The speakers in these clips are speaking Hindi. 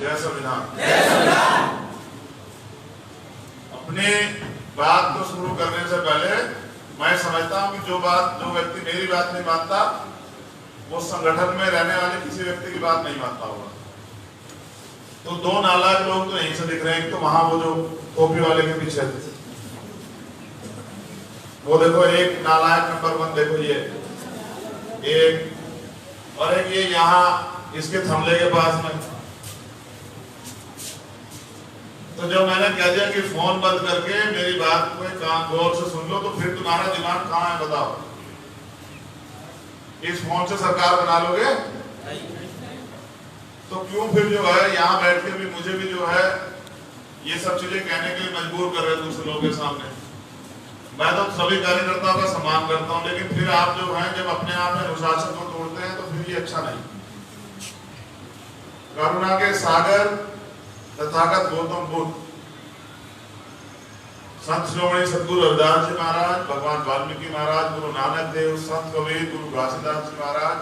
जय संविधान। अपनी बात को शुरू करने से पहले मैं समझता हूं कि जो व्यक्ति मेरी बात नहीं मानता वो संगठन में रहने वाले किसी व्यक्ति की बात नहीं मानता होगा। तो दो नालायक लोग तो यहीं से दिख रहे हैं। तो वहां वो जो टोपी वाले के पीछे थे वो देखो, एक नालायक नंबर 1 देखो, ये एक और एक ये यहाँ इसके थमले के पास में। तो जब मैंने कह दिया कि फोन बंद करके मेरी बात को कान गौर से सुन लो, तो फिर तुम्हारा दिमाग कहाँ है बताओ? इस फोन से सरकार बना लोगे? तो क्यों फिर जो है यहाँ बैठ के भी मुझे भी जो है ये सब चीजें कहने के लिए मजबूर कर रहे हैं दूसरे लोगों के सामने? मैं तो सभी कार्यकर्ताओं का सम्मान करता हूं, लेकिन फिर आप जो हैं जब अपने आप में अनुशासन को तोड़ते हैं तो फिर ये अच्छा नहीं। करुणा के सागर तथागत गौतम बुद्ध, संत श्रोमणी सदगुरु रविदास जी महाराज, भगवान वाल्मीकि महाराज, गुरु नानक देव, संत कबीर, गुरु घासीदास जी महाराज,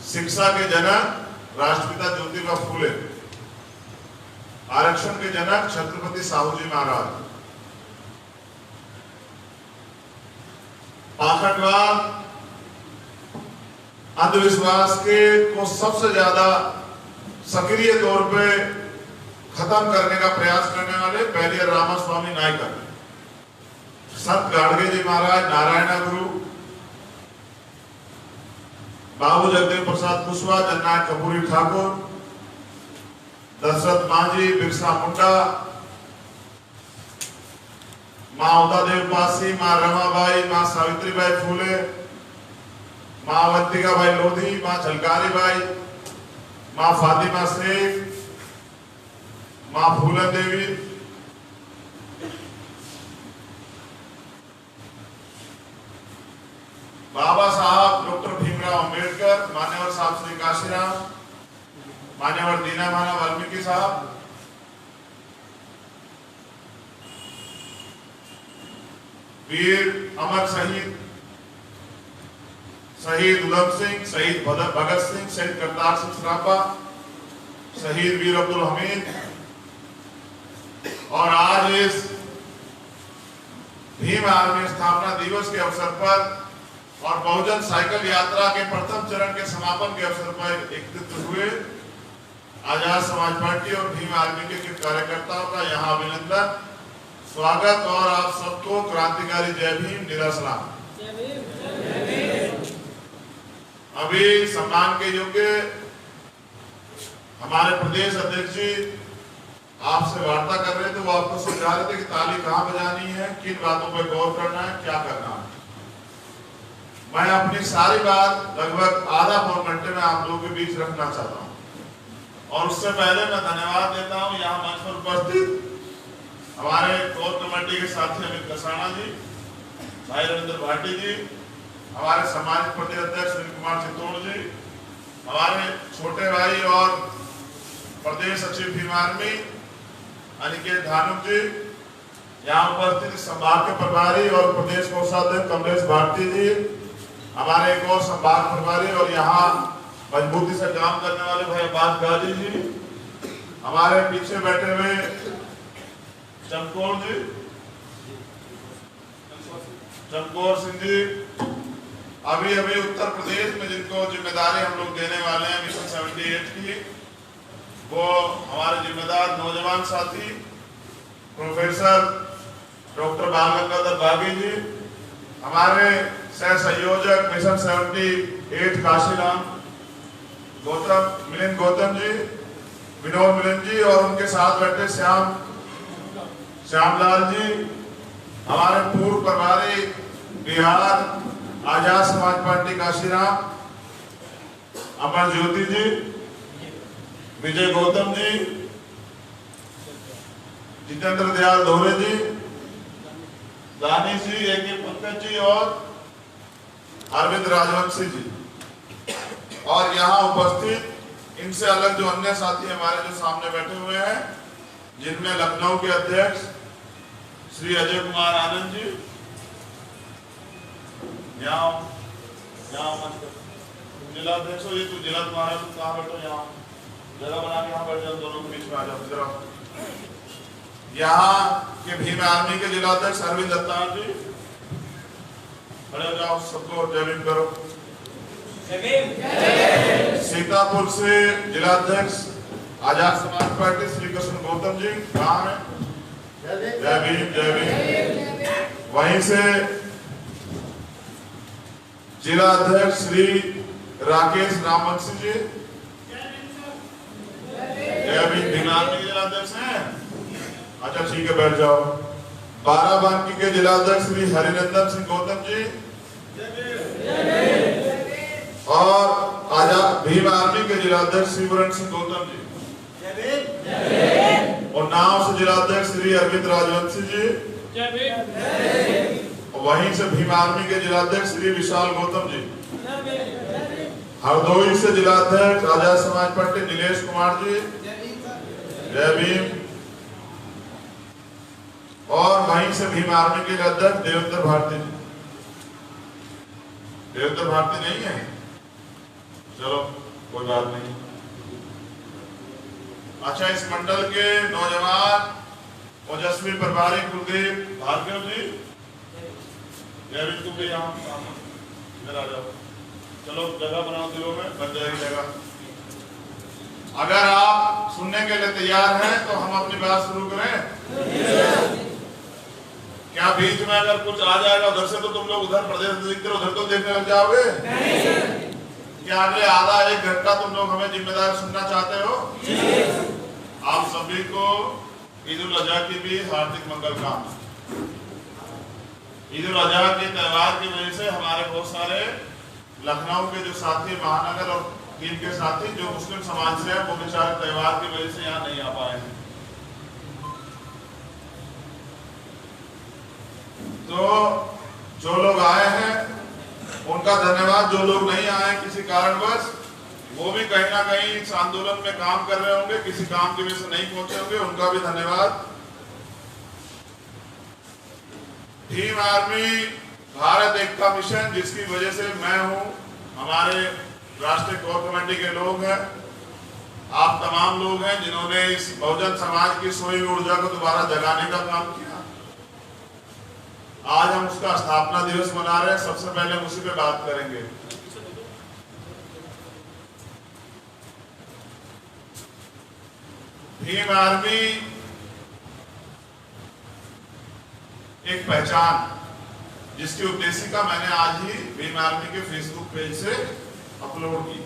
शिक्षा के जनक राष्ट्रपिता ज्योतिबा फूले, आरक्षण के जनक छत्रपति साहू जी महाराज, पाखंडवाद अंधविश्वास के को सबसे ज्यादा सक्रिय तौर पे खत्म करने का प्रयास करने वाले पहले रामास्वामी नायकर, संत गाडगे जी महाराज, नारायण गुरु, बाबू जगदेव प्रसाद कुशवाहा, जननायक कपूरी ठाकुर, दशरथ मांझी, बिरसा मुंडा, माँ उदादेव पासी, माँ रमाबाई, माँ सावित्रीबाई फूले, माँ अवंतिकाबाई लोधी, माँ झलकारी बाई, माँ फातिमा शेख, माँ फूलन देवी, बाबा साहब डॉक्टर भीमराव अंबेडकर, मान्यवर साहब श्री काशीराम, मान्यवर दीनामाना वाल्मीकि साहब, वीर अमर शहीद उधम सिंह, शहीद भगत सिंह, शहीद करतार सिंह सराफा, शहीद वीर अब्दुल हमीद। और आज इस भीम आर्मी स्थापना दिवस के अवसर पर और बहुजन साइकिल यात्रा के प्रथम चरण के समापन के अवसर पर एकत्रित हुए आजाद समाज पार्टी और भीम आर्मी के कार्यकर्ताओं का यहाँ अभिनंदन, स्वागत और आप सबको क्रांतिकारी जय भीम, निरा सलाम। अभी सम्मान के योग्य हमारे प्रदेश अध्यक्ष जी आपसे वार्ता कर रहे थे। वो आपको समझा रहे थे कि ताली कहाँ बजानी है, किन बातों पर गौर करना है, क्या करना है। मैं अपनी सारी बात लगभग आधा पौन घंटे में आप लोगों के बीच रखना चाहता हूँ। और उससे पहले मैं धन्यवाद देता हूँ यहाँ मंच पर उपस्थित हमारे कोर कमेटी के साथी अमित कसाना जी, भाई रविंद्र भाटी जी, हमारे सामाजिक प्रदेश अध्यक्ष सुनील कुमार चित्तौड़ जी, हमारे छोटे भाई और प्रदेश सचिव भीम आर्मी अनिकेत धानुक जी, यहाँ उपस्थित संभाग के प्रभारी और प्रदेश कोषाध्यक्ष कमलेश भारती जी, हमारे एक और संभाग प्रभारी और यहाँ मजबूती से काम करने वाले भाई अब्बास गाजी जी, हमारे पीछे बैठे हुए चमकौर जी, चमकौर सिंह जी, अभी उत्तर प्रदेश में जिनको जिम्मेदारी हम लोग देने वाले हैं मिशन 78 की, वो हमारे जिम्मेदार नौजवान साथी प्रोफेसर डॉक्टर बाल गंगाधर बागी जी, हमारे सह संयोजक मिशन 78 काशीराम मिलिंद गौतम जी, विनोद मिलिंद जी, और उनके साथ बैठे श्यामलाल जी, हमारे पूर्व प्रभारी बिहार आजाद समाज पार्टी काशीराम अमर ज्योति जी, विजय गौतम जी, जितेंद्र दयाल दोहरे जी, दानिश जी, ए.के. पंकज जी और अरविंद राजवंशी जी। और यहाँ उपस्थित इनसे अलग जो अन्य साथी हमारे जो सामने बैठे हुए हैं, जिनमें लखनऊ के अध्यक्ष श्री अजय कुमार आनंद जी, जिला अध्यक्ष हो, ये तू जिला तुम्हारा, तुम कहाँ बैठो, यहाँ जगह बना के यहाँ बैठ जाओ, दोनों के बीच में आ जाओ। इधर आओ। यहाँ के भीम आर्मी के जिला अध्यक्ष अरविंद दत्ता जी खड़े हो जाओ, सबको जय भीम करो। सीतापुर से जिला अध्यक्ष आजाद समाज पार्टी श्री कृष्ण गौतम जी कहाँ है? जय भीम जय भीम। वहीं से जिला अध्यक्ष श्री राकेश रामवंशी जी, जय भीम। भीम आर्मी के जिला अध्यक्ष हैं? अच्छा ठीक है, बैठ जाओ। बाराबंकी के जिला अध्यक्ष श्री हरिनंदन सिंह गौतम जी, और आजाद भीम आर्मी के जिला अध्यक्ष श्री वरुण सिंह गौतम जी, और नाव से जिला अध्यक्ष श्री अरविंद राजवंशी जी, वहीं से भीम आर्मी के जिला अध्यक्ष श्री विशाल गौतम जी, हरदोई से जिला अध्यक्ष आजाद समाज पार्टी नीलेश कुमार जी, जय भीम। और वहीं से भीम आर्मी के अध्यक्ष देवेंद्र भारती जी। देवेंद्र भारती नहीं है? चलो कोई बात नहीं। अच्छा, इस मंडल के नौजवान ओजस्वी प्रभारी कुलदीप भार्गव जी, जय भीम। तुम भी यहाँ इधर आ जाओ। चलो जगह बनाओ, दिलों में बन जाएगी जगह। अगर आप सुनने के लिए तैयार हैं तो हम अपनी बात शुरू करें। क्या बीच में अगर कुछ आ जाएगा उधर से तो तुम लोग उधर प्रदेश देखते उधर तो देखने लग जाओगे? क्या अगले आधा एक घंटा तुम लोग हमें जिम्मेदार सुनना चाहते हो? आप सभी को ईद उल अजहा की भी हार्दिक मंगल कामना। ईद उल अजहा के त्योहार की वजह से हमारे बहुत सारे लखनऊ के जो साथी, महानगर और टीम के साथी जो मुस्लिम समाज से हैं, वो बेचारे त्योहार की वजह से यहाँ नहीं आ पाए हैं। तो जो लोग आए हैं उनका धन्यवाद। जो लोग नहीं आए किसी कारणवश, वो भी कहीं ना कहीं इस आंदोलन में काम कर रहे होंगे, किसी काम की वजह से नहीं पहुंचे होंगे, उनका भी धन्यवाद। भीम आर्मी भारत एकता मिशन, जिसकी वजह से मैं हूं, हमारे राष्ट्रीय कोर कमेटी के लोग हैं, आप तमाम लोग हैं जिन्होंने इस बहुजन समाज की सोई ऊर्जा को दोबारा जगाने का काम किया। आज हम उसका स्थापना दिवस मना रहे हैं। सबसे पहले हम उसी पे बात करेंगे। भीम आर्मी एक पहचान, जिसकी उद्देशिका मैंने आज ही भीम आर्मी के फेसबुक पेज से अपलोड की।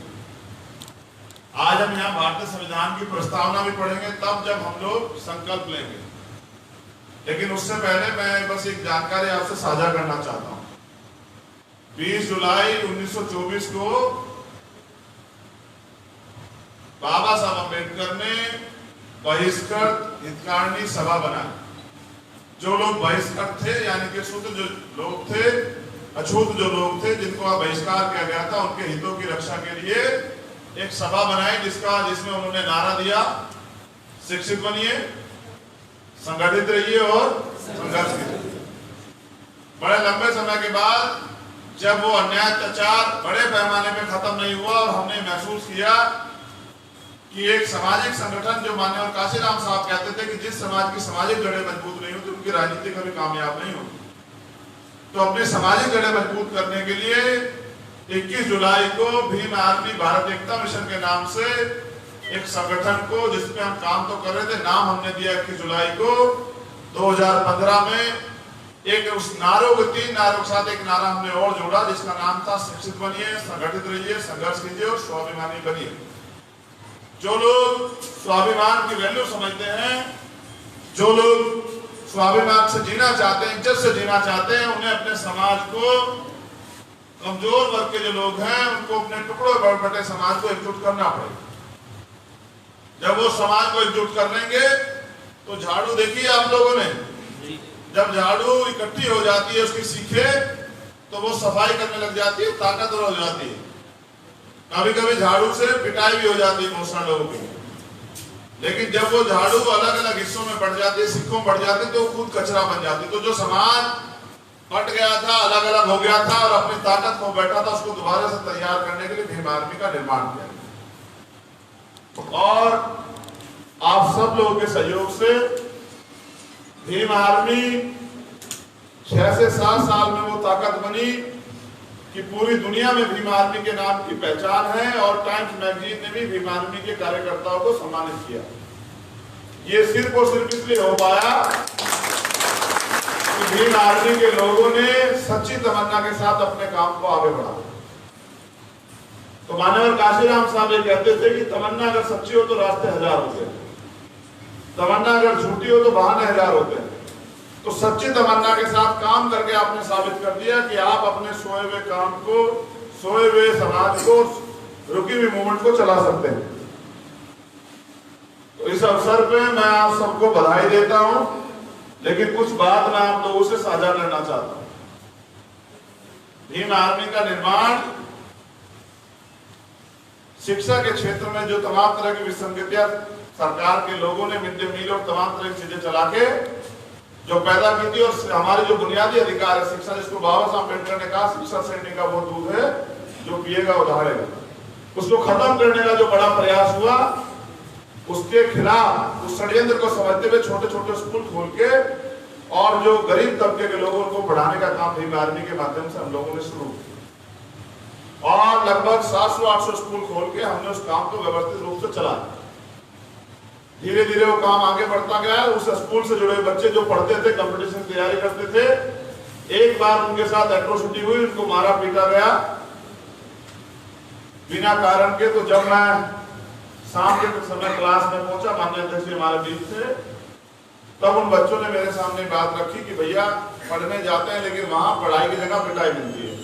आज हम यहाँ भारतीय संविधान की प्रस्तावना भी पढ़ेंगे, तब जब हम लोग संकल्प लेंगे। लेकिन उससे पहले मैं बस एक जानकारी आपसे साझा करना चाहता हूं। 20 जुलाई 1924 को बाबा साहब अम्बेडकर ने बहिष्कृत हितकारिणी सभा बनाई। जो लोग बहिष्कृत थे, यानी कि शुद्ध जो लोग थे, अछूत जो लोग थे, जिनको बहिष्कार किया गया था, उनके हितों की रक्षा के लिए एक सभा बनाई, जिसमें उन्होंने नारा दिया, शिक्षित बनिए, संगठित रहिए और संघर्ष कीजिए। बड़े लंबे समय के बाद जब वो अन्याय अत्याचार बड़े पैमाने पे खत्म नहीं हुआ और हमने महसूस किया कि एक सामाजिक संगठन, जो माननीय काशीराम साहब कहते थे कि जिस समाज की सामाजिक जड़ें मजबूत नहीं होती उनकी राजनीति कभी कामयाब नहीं होती, तो अपनी सामाजिक जड़ें मजबूत करने के लिए 21 जुलाई को भीम आर्मी भारत एकता मिशन के नाम से एक संगठन को, जिसमें हम काम तो कर रहे थे, नाम हमने दिया 21 जुलाई को 2015 में। एक उस नारों के 3 नारों के साथ एक नारा हमने और जोड़ा, जिसका नाम था शिक्षित बनिए, संगठित रहिए, संघर्ष कीजिए और स्वाभिमानी बनिए। जो लोग स्वाभिमान की वैल्यू समझते हैं, जो लोग स्वाभिमान से जीना चाहते हैं, इज्जत से जीना चाहते हैं, उन्हें अपने समाज को, कमजोर वर्ग के जो लोग हैं, उनको अपने टुकड़ों बटे समाज को एकजुट करना पड़ेगा। जब वो समाज को एकजुट कर लेंगे तो झाड़ू देखिए आप लोगों ने, जब झाड़ू इकट्ठी हो जाती है, उसकी सीखे, तो वो सफाई करने लग जाती है, ताकतवर हो जाती है। कभी कभी झाड़ू से पिटाई भी हो जाती है बहुत सारे लोगों की, लेकिन जब वो झाड़ू अलग अलग हिस्सों में बढ़ जाती है, सिक्कों में बढ़ जाती है, तो खुद कचरा बन जाती है। तो जो समाज कट गया था, अलग अलग हो गया था और अपनी ताकत को बैठा था, उसको दोबारा से तैयार करने के लिए भीम आर्मी का निर्माण किया। और आप सब लोगों के सहयोग से भीम आर्मी 6 से 7 साल में वो ताकत बनी कि पूरी दुनिया में भीम आर्मी के नाम की पहचान है और टाइम्स मैगजीन ने भी भीम आर्मी के कार्यकर्ताओं को सम्मानित किया। ये सिर्फ और सिर्फ इसलिए हो पाया कि भीम आर्मी के लोगों ने सच्ची तमन्ना के साथ अपने काम को आगे बढ़ाया। तो मान्यवर काशीराम साहब ये कहते थे कि तमन्ना अगर सच्ची हो तो रास्ते हजार होते हैं, तमन्ना अगर झूठी हो तो बहाने हजार होते हैं। तो सच्ची तमन्ना के साथ काम करके आपने साबित कर दिया कि आप अपने सोए हुए काम को, सोए हुए समाज को, रुकी हुई मूवमेंट को चला सकते हैं। तो इस अवसर पे मैं आप सबको बधाई देता हूं, लेकिन कुछ बात मैं आप लोगों से साझा करना चाहता हूं। भीम आर्मी का निर्माण शिक्षा के क्षेत्र में जो तमाम तरह की विसंगतियां सरकार के लोगों ने मिड डे मील और तमाम तरह की चीजें चला के जो पैदा की थी, और हमारे जो बुनियादी अधिकार है शिक्षा, जिसको बाबा साहब अम्बेडकर ने कहा शिक्षा श्रेणी का वो दूध है जो पिएगा वो दहाड़ेगा, उसको खत्म करने का जो बड़ा प्रयास हुआ, उसके खिलाफ उस षड्यंत्र को समझते हुए छोटे छोटे स्कूल खोल के और जो गरीब तबके के लोगों को पढ़ाने का काम भीम आर्मी के माध्यम से हम लोगों ने शुरू किया और लगभग 700-800 स्कूल खोल के हमने उस काम को व्यवस्थित रूप से चलाया। धीरे धीरे वो काम आगे बढ़ता गया। उस स्कूल से जुड़े बच्चे जो पढ़ते थे, कंपटीशन की तैयारी करते थे, एक बार उनके साथ एट्रोसिटी हुई, उनको मारा पीटा गया बिना कारण के। तो जब मैं शाम के समय क्लास में पहुंचा, माननीय अध्यक्ष जी हमारे बीच थे, तब उन बच्चों ने मेरे सामने बात रखी कि भैया पढ़ने जाते हैं लेकिन वहां पढ़ाई की जगह पिटाई मिलती है।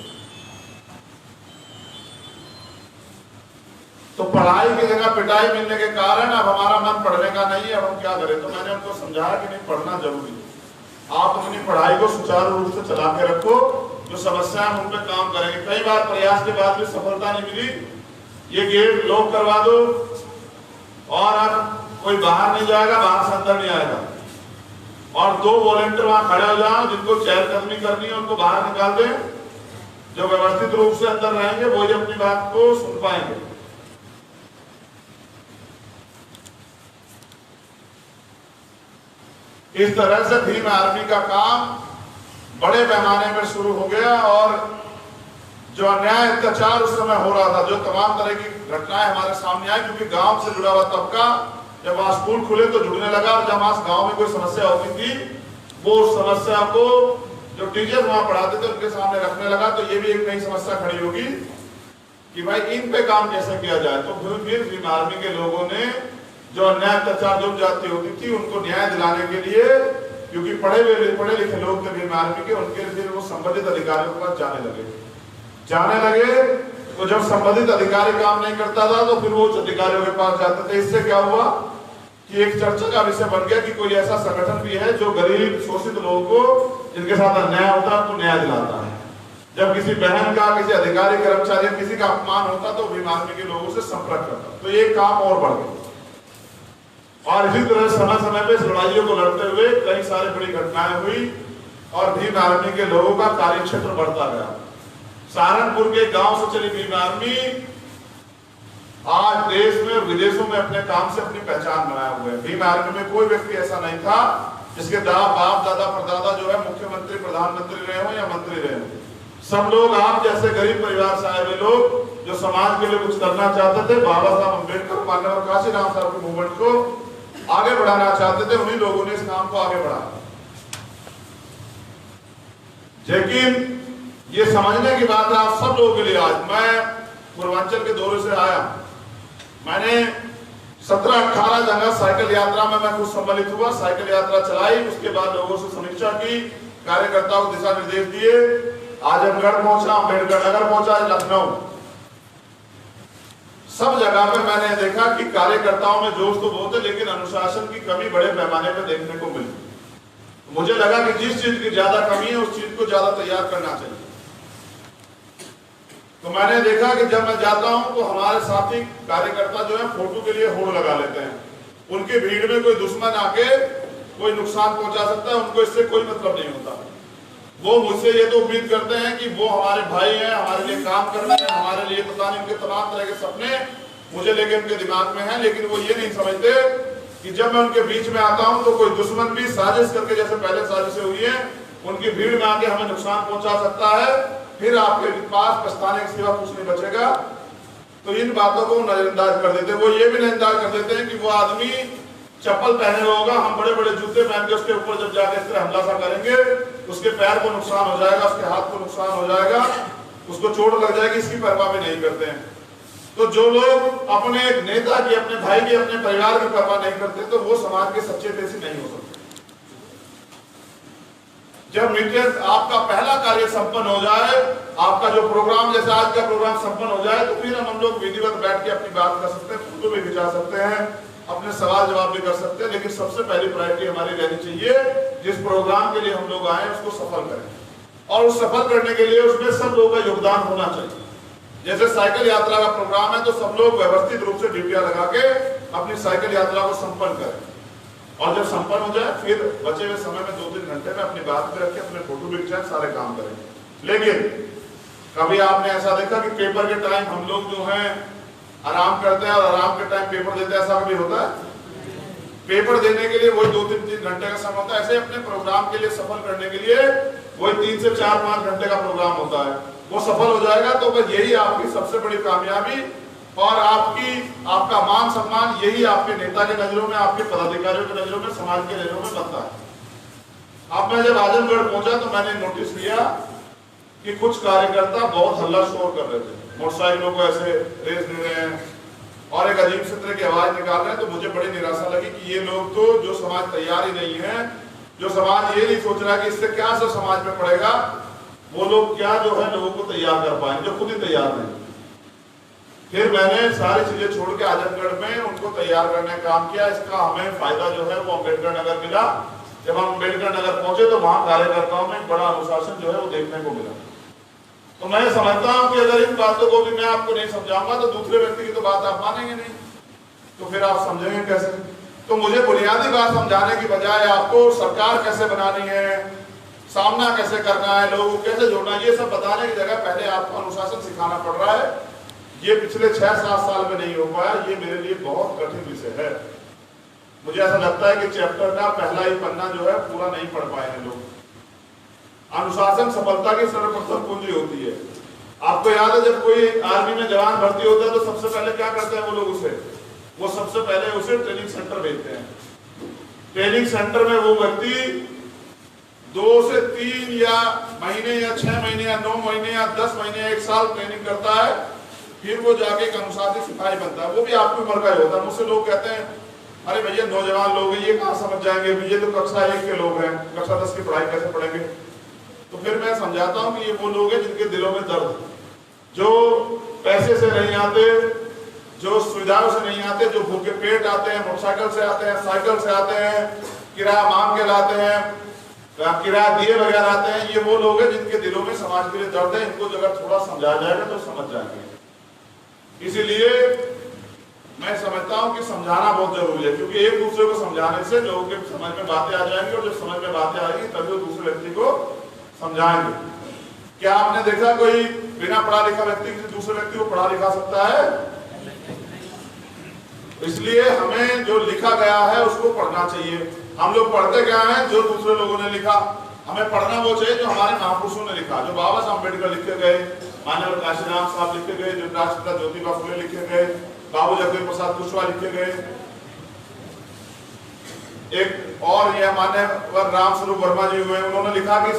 तो पढ़ाई की जगह पिटाई मिलने के कारण अब हमारा मन पढ़ने का नहीं है, अब हम क्या करें। तो मैंने उनको समझाया कि नहीं, पढ़ना जरूरी है, आप अपनी पढ़ाई को सुचारू रूप से चला के रखो, जो समस्या है उन पर काम करेंगे। कई बार प्रयास के बाद भी सफलता नहीं मिली, ये गेट लॉक करवा दो और अब कोई बाहर नहीं जाएगा, बाहर से अंदर नहीं आएगा, और 2 वॉलंटियर वहां खड़े हो जाओ, जिनको चहलकदमी करनी है उनको बाहर निकाल दें, जो व्यवस्थित रूप से अंदर रहेंगे वही अपनी बात को सुन पाएंगे। इस तरह से भीम आर्मी का काम बड़े पैमाने पर शुरू हो गया और जो अन्याय अत्याचार उस समय हो रहा था, जो तमाम तरह की घटनाएं हमारे सामने आई, क्योंकि गांव से जुड़ा हुआ तबका जब वहां स्कूल खुले तो जुड़ने लगा, और जब वहां गांव में कोई समस्या होती थी वो उस समस्या को जो टीचर वहां पढ़ाते थे उनके सामने रखने लगा। तो ये भी एक नई समस्या खड़ी होगी कि भाई इन पे काम कैसे किया जाए। तो फिर भीम आर्मी के लोगों ने जो अन्याय अत्याचार जो जाती होती थी उनको न्याय दिलाने के लिए, क्योंकि पढ़े लिखे लोग थे भीम आर्मी के, उनके लिए वो संबंधित अधिकारियों के पास जाने लगे। तो जब संबंधित अधिकारी काम नहीं करता था तो फिर वो उच्च अधिकारियों के पास जाते थे। इससे क्या हुआ कि एक चर्चा का विषय बन गया कि कोई ऐसा संगठन भी है जो गरीब शोषित लोगों को, जिनके साथ अन्याय होता है, उनको न्याय दिलाता है। जब किसी बहन का, किसी अधिकारी कर्मचारी, किसी का अपमान होता तो भीम आर्मी के लोगों से संपर्क करता। तो ये काम और बढ़ गया और इसी तरह समय समय पे इस लड़ाइयों को लड़ते हुए कई सारी बड़ी घटनाएं हुई और भीम आर्मी के लोगों का कार्य क्षेत्र बढ़ता गया। सहारनपुर के गांव से चली भीम आर्मी आज देश में और विदेशों में अपने काम से अपनी पहचान बनाए हुए है। भीम आर्मी में कोई व्यक्ति ऐसा नहीं था जिसके बाप दादा परदादा जो है मुख्यमंत्री, प्रधानमंत्री रहे हो या मंत्री रहे हो। सब लोग आप जैसे गरीब परिवार से आए हुए लोग जो समाज के लिए कुछ करना चाहते थे, बाबा साहब अम्बेडकर, माननीय काशीराम साहब के मूवमेंट को आगे बढ़ाना चाहते थे, उन्हीं लोगों ने इस काम को आगे बढ़ाया। लेकिन ये समझने की बात है आप सब लोगों के लिए, आज मैं पूर्वांचल के दौरे से आया, मैंने 17-18 जगह साइकिल यात्रा में मैं कुछ सम्मिलित हुआ, साइकिल यात्रा चलाई, उसके बाद लोगों से समीक्षा की, कार्यकर्ताओं को दिशा निर्देश दिए, आजमगढ़ पहुंचा, अम्बेडकर नगर पहुंचा, लखनऊ, सब जगह पे मैंने देखा कि कार्यकर्ताओं में जोश तो बहुत है लेकिन अनुशासन की कमी बड़े पैमाने पर देखने को मिली। मुझे लगा कि जिस चीज की ज्यादा कमी है उस चीज को ज्यादा तैयार करना चाहिए। तो मैंने देखा कि जब मैं जाता हूं तो हमारे साथी कार्यकर्ता जो है फोटो के लिए होड़ लगा लेते हैं। उनकी भीड़ में कोई दुश्मन आके कोई नुकसान पहुंचा सकता है, उनको इससे कोई मतलब नहीं होता। वो मुझसे ये तो उम्मीद करते हैं कि वो हमारे भाई हैं, हमारे लिए काम कर रहे हैं, हमारे लिए पता नहीं उनके तमाम तरह के सपने मुझे लेके उनके दिमाग में हैं, लेकिन वो ये नहीं समझते कि जब मैं उनके बीच में आता हूं तो कोई दुश्मन भी साजिश करके, जैसे पहले साजिशें हुई हैं, उनकी भीड़ में आके हमें नुकसान पहुंचा सकता है, फिर आपके पास पछताने के सिवा कुछ नहीं बचेगा। तो इन बातों को नजरअंदाज कर देते हैं। वो ये भी नजरअंदाज कर देते हैं कि वो आदमी चप्पल पहने हुआ होगा, हम बड़े बड़े जूते पहन के उसके ऊपर जब जाके इस तरह हमला सा करेंगे, उसके पैर को नुकसान हो जाएगा, उसके हाथ को नुकसान हो जाएगा, उसको चोट लग जाएगी, इसकी परवाह भी नहीं करते हैं। तो जो लोग अपने नेता की, अपने भाई की, अपने परिवार की परवाह नहीं करते, तो वो समाज के सच्चे देशी नहीं हो सकते। जब मीटिंग आपका पहला कार्य संपन्न हो जाए, आपका जो प्रोग्राम, जैसे आज का प्रोग्राम संपन्न हो जाए, तो फिर हम लोग विधिवत बैठ के अपनी बात कर सकते हैं, फोटो भी खिंचा सकते हैं, अपने सवाल जवाब भी कर सकते हैं। लेकिन सबसे पहली प्रायोरिटी हमारी रहनी चाहिए, जिस प्रोग्राम के लिए हम लोग आए उसको सफल करें, और उस सफल करने के लिए उसमें सब लोगों का योगदान होना चाहिए। जैसे साइकिल यात्रा का प्रोग्राम है, तो सब लोग व्यवस्थित रूप से ड्यूटियां लगा के अपनी साइकिल यात्रा को संपन्न करें, और जब संपन्न हो जाए फिर बचे हुए समय में 2-3 घंटे में अपनी बात पे रखें, अपने फोटो भी खिंचाएं, सारे काम करें। लेकिन कभी आपने ऐसा देखा कि पेपर के टाइम हम लोग जो है आराम करते हैं, और आराम के टाइम पेपर देते हैं? ऐसा कभी होता है? पेपर देने के लिए वही 2-3 घंटे का समय होता है। ऐसे अपने प्रोग्राम के लिए सफल करने के लिए वही 3 से 4-5 घंटे का प्रोग्राम होता है। वो सफल हो जाएगा तो बस यही आपकी सबसे बड़ी कामयाबी, और आपका मान सम्मान, यही आपके नेता के नजरों में, आपके पदाधिकारियों के नजरों में, समाज के नजरों में बनता है। अब मैं जब आजमगढ़ पहुंचा तो मैंने नोटिस किया कि कुछ कार्यकर्ता बहुत हल्ला शोर कर रहे थे, मोटरसाइकिलों को ऐसे रेस दे रहे हैं और एक अजीब से तरह की आवाज निकाल रहे हैं। तो मुझे बड़ी निराशा लगी कि ये लोग तो, जो समाज तैयार ही नहीं है, जो समाज ये नहीं सोच रहा कि इससे क्या असर समाज में पड़ेगा, वो लोग क्या जो है लोगों को तैयार कर पाएंगे जो खुद ही तैयार नहीं। फिर मैंने सारी चीजें छोड़ के आजमगढ़ में उनको तैयार करने का काम किया। इसका हमें फायदा जो है वो अम्बेडकर नगर मिला। जब हम अम्बेडकर नगर पहुंचे तो वहां कार्यकर्ताओं में एक बड़ा अनुशासन जो है वो देखने को मिला। तो मैं समझता हूं कि अगर इन बातों को भी मैं आपको नहीं समझाऊंगा तो दूसरे व्यक्ति की तो बात आप मानेंगे नहीं, तो फिर आप समझेंगे कैसे? तो मुझे बुनियादी बात समझाने की बजाय आपको सरकार कैसे बनानी है, सामना कैसे करना है, लोगों को कैसे जोड़ना है, ये सब बताने की जगह पहले आपको अनुशासन सिखाना पड़ रहा है। ये पिछले 6-7 साल में नहीं हो पाया। ये मेरे लिए बहुत कठिन विषय है। मुझे ऐसा लगता है कि चैप्टर का पहला ही पन्ना जो है पूरा नहीं पढ़ पाए हैं लोग। अनुशासन सफलता की सर्वप्रथम पूंजी होती है। आपको याद है जब कोई आर्मी में जवान भर्ती होता है तो सबसे पहले क्या करते हैं वो लोग? वो सबसे पहले उसे ट्रेनिंग सेंटर भेजते हैं। ट्रेनिंग सेंटर में वो व्यक्ति 2 से 3 या महीने या 6 महीने या 9 महीने या 10 महीने या 1 साल ट्रेनिंग करता है, फिर वो जाके एक अनुशासित सिपाही बनता है। वो भी आपकी उम्र का ही होता है। मुझसे लोग कहते हैं अरे भैया नौजवान लोग हैं, ये कहाँ समझ जाएंगे, ये तो कक्षा 1 के लोग हैं, कक्षा 10 की पढ़ाई कैसे पढ़ेंगे? तो फिर मैं समझाता हूँ कि ये वो लोग हैं जिनके दिलों में दर्द, जो पैसे से नहीं आते, जो सुविधाओं से नहीं आते, जो भूखे पेट आते हैं, मोटरसाइकिल से आते हैं, साइकिल से आते हैं, किराया मांग के लाते हैं, किराया दिए बगैर आते हैं। ये वो लोग हैं जिनके दिलों में समाज के लिए दर्द है। इनको अगर थोड़ा समझाया जाएगा तो समझ जाएंगे। इसीलिए मैं समझता हूं कि समझाना बहुत जरूरी है, क्योंकि एक दूसरे को समझाने से लोगों के समझ में बातें आ जाएंगी, और जब समझ में बातें आएंगी तभी वो दूसरे व्यक्ति को समझाएंगे। क्या आपने देखा कोई बिना पढ़ा लिखा व्यक्ति किसी दूसरे व्यक्ति को पढ़ा लिखा सकता है? इसलिए हमें जो लिखा गया है उसको पढ़ना चाहिए। हम लोग पढ़ते क्या है? जो दूसरे लोगों ने लिखा। हमें पढ़ना वो चाहिए जो हमारे महापुरुषों ने लिखा, जो बाबा साहब अम्बेडकर लिखे गए, माननीय काशीराम साहब लिखे गए, जो राष्ट्रपिता ज्योतिबा फुले लिखे गए, बाबू जगदेव प्रसाद कुशवाहा लिखे गए, एक और ये माननीय राम स्वरूप वर्मा जी हुए, उन्होंने लिखा कि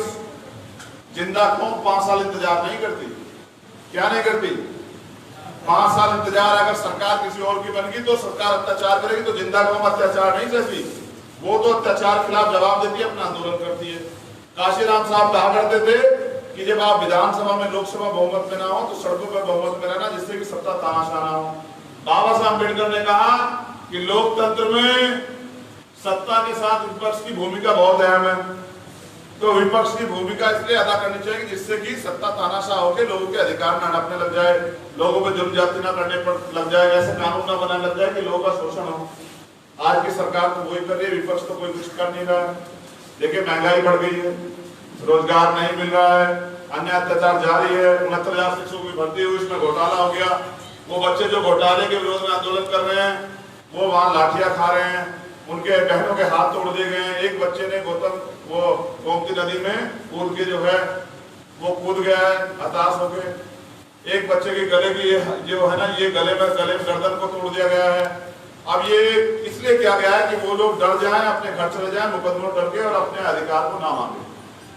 जिंदा कौम 5 साल इंतजार नहीं करती। क्या नहीं करती? 5 साल इंतजार। अगर सरकार किसी और की बनेगी तो सरकार अत्याचार करेगी, तो जिंदा कौम अत्याचार नहीं सहती, वो तो अत्याचार खिलाफ जवाब देती है, अपना आंदोलन करती है। काशीराम साहब कहा करते थे कि जब आप विधानसभा में, लोकसभा बहुमत में ना हो तो सड़कों पर बहुमत में रहना, जिससे कि सत्ता तानाशाह ना हो। बाबा साहब अम्बेडकर ने कहा कि लोकतंत्र में सत्ता के साथ विपक्ष की भूमिका बहुत अहम है, तो विपक्ष की भूमिका इसलिए अदा करनी चाहिए जिससे कि सत्ता तानाशाह होकर लोगों के अधिकार न हड़पने लग जाए, लोगों पे जुल्म ज्यादती न करने पर लग जाए, ऐसे कानून न बनाने लग जाए कि लोगों का शोषण हो। आज की सरकार तो वही कर रही है, विपक्ष तो कोई कुछ कर नहीं रहा है। देखिए महंगाई बढ़ गई है, रोजगार नहीं मिल रहा है, अन्य अत्याचार जारी है। 69,000 शिक्षकों की भर्ती हुई, इसमें घोटाला हो गया। वो बच्चे जो घोटाले के विरोध में आंदोलन कर रहे हैं वो वहां लाठियां खा रहे हैं, उनके बहनों के हाथ तोड़ दिए गए हैं। एक बच्चे ने वो गोमती नदी में कूद के जो है वो कूद गया है हताश होकर। एक बच्चे के गले की जो है ना ये गले में गर्दन को तोड़ दिया गया है। अब ये इसलिए किया गया है कि वो लोग डर जाएं, अपने घर चले जाएं मुकदमों डर के और अपने अधिकार को ना मांगे।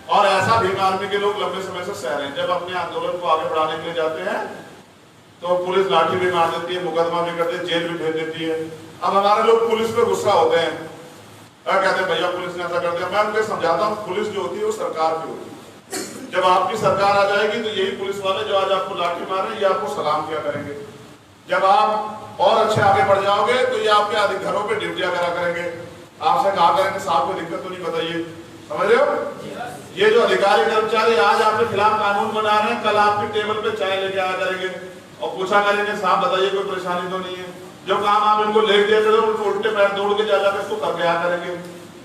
और ऐसा भीम आर्मी के लोग लंबे समय से सह रहे हैं। जब अपने आंदोलन को आगे बढ़ाने के लिए जाते हैं तो पुलिस लाठी भी मार देती है, मुकदमा भी करती है, जेल भी भेज देती है। अब हमारे लोग पुलिस पे गुस्सा होते हैं, कहते हैं भैया पुलिस ने ऐसा कर दिया। मैं उनको समझाता हूँ पुलिस जो होती है वो सरकार की होती है। जब आपकी सरकार आ जाएगी तो यही पुलिस वाले जो आज आपको लाठी मार रहे हैं ये आपको सलाम किया करेंगे। जब आप और अच्छे आगे बढ़ जाओगे तो ये आपके घरों पे ड्यूटियां करा करेंगे, आपसे कहा करेंगे साहब कोई दिक्कत तो नहीं, बताइए। समझ रहे हो? ये जो अधिकारी कर्मचारी आज आपके खिलाफ कानून बना रहे हैं, कल आपके टेबल पे चाय लेके आया करेंगे और पूछा करेंगे साहब बताइए कोई परेशानी तो नहीं है। जो काम आप इनको ले दिया करें उनको उल्टे पैर दौड़ के जा जाकर उसको करके आया करेंगे।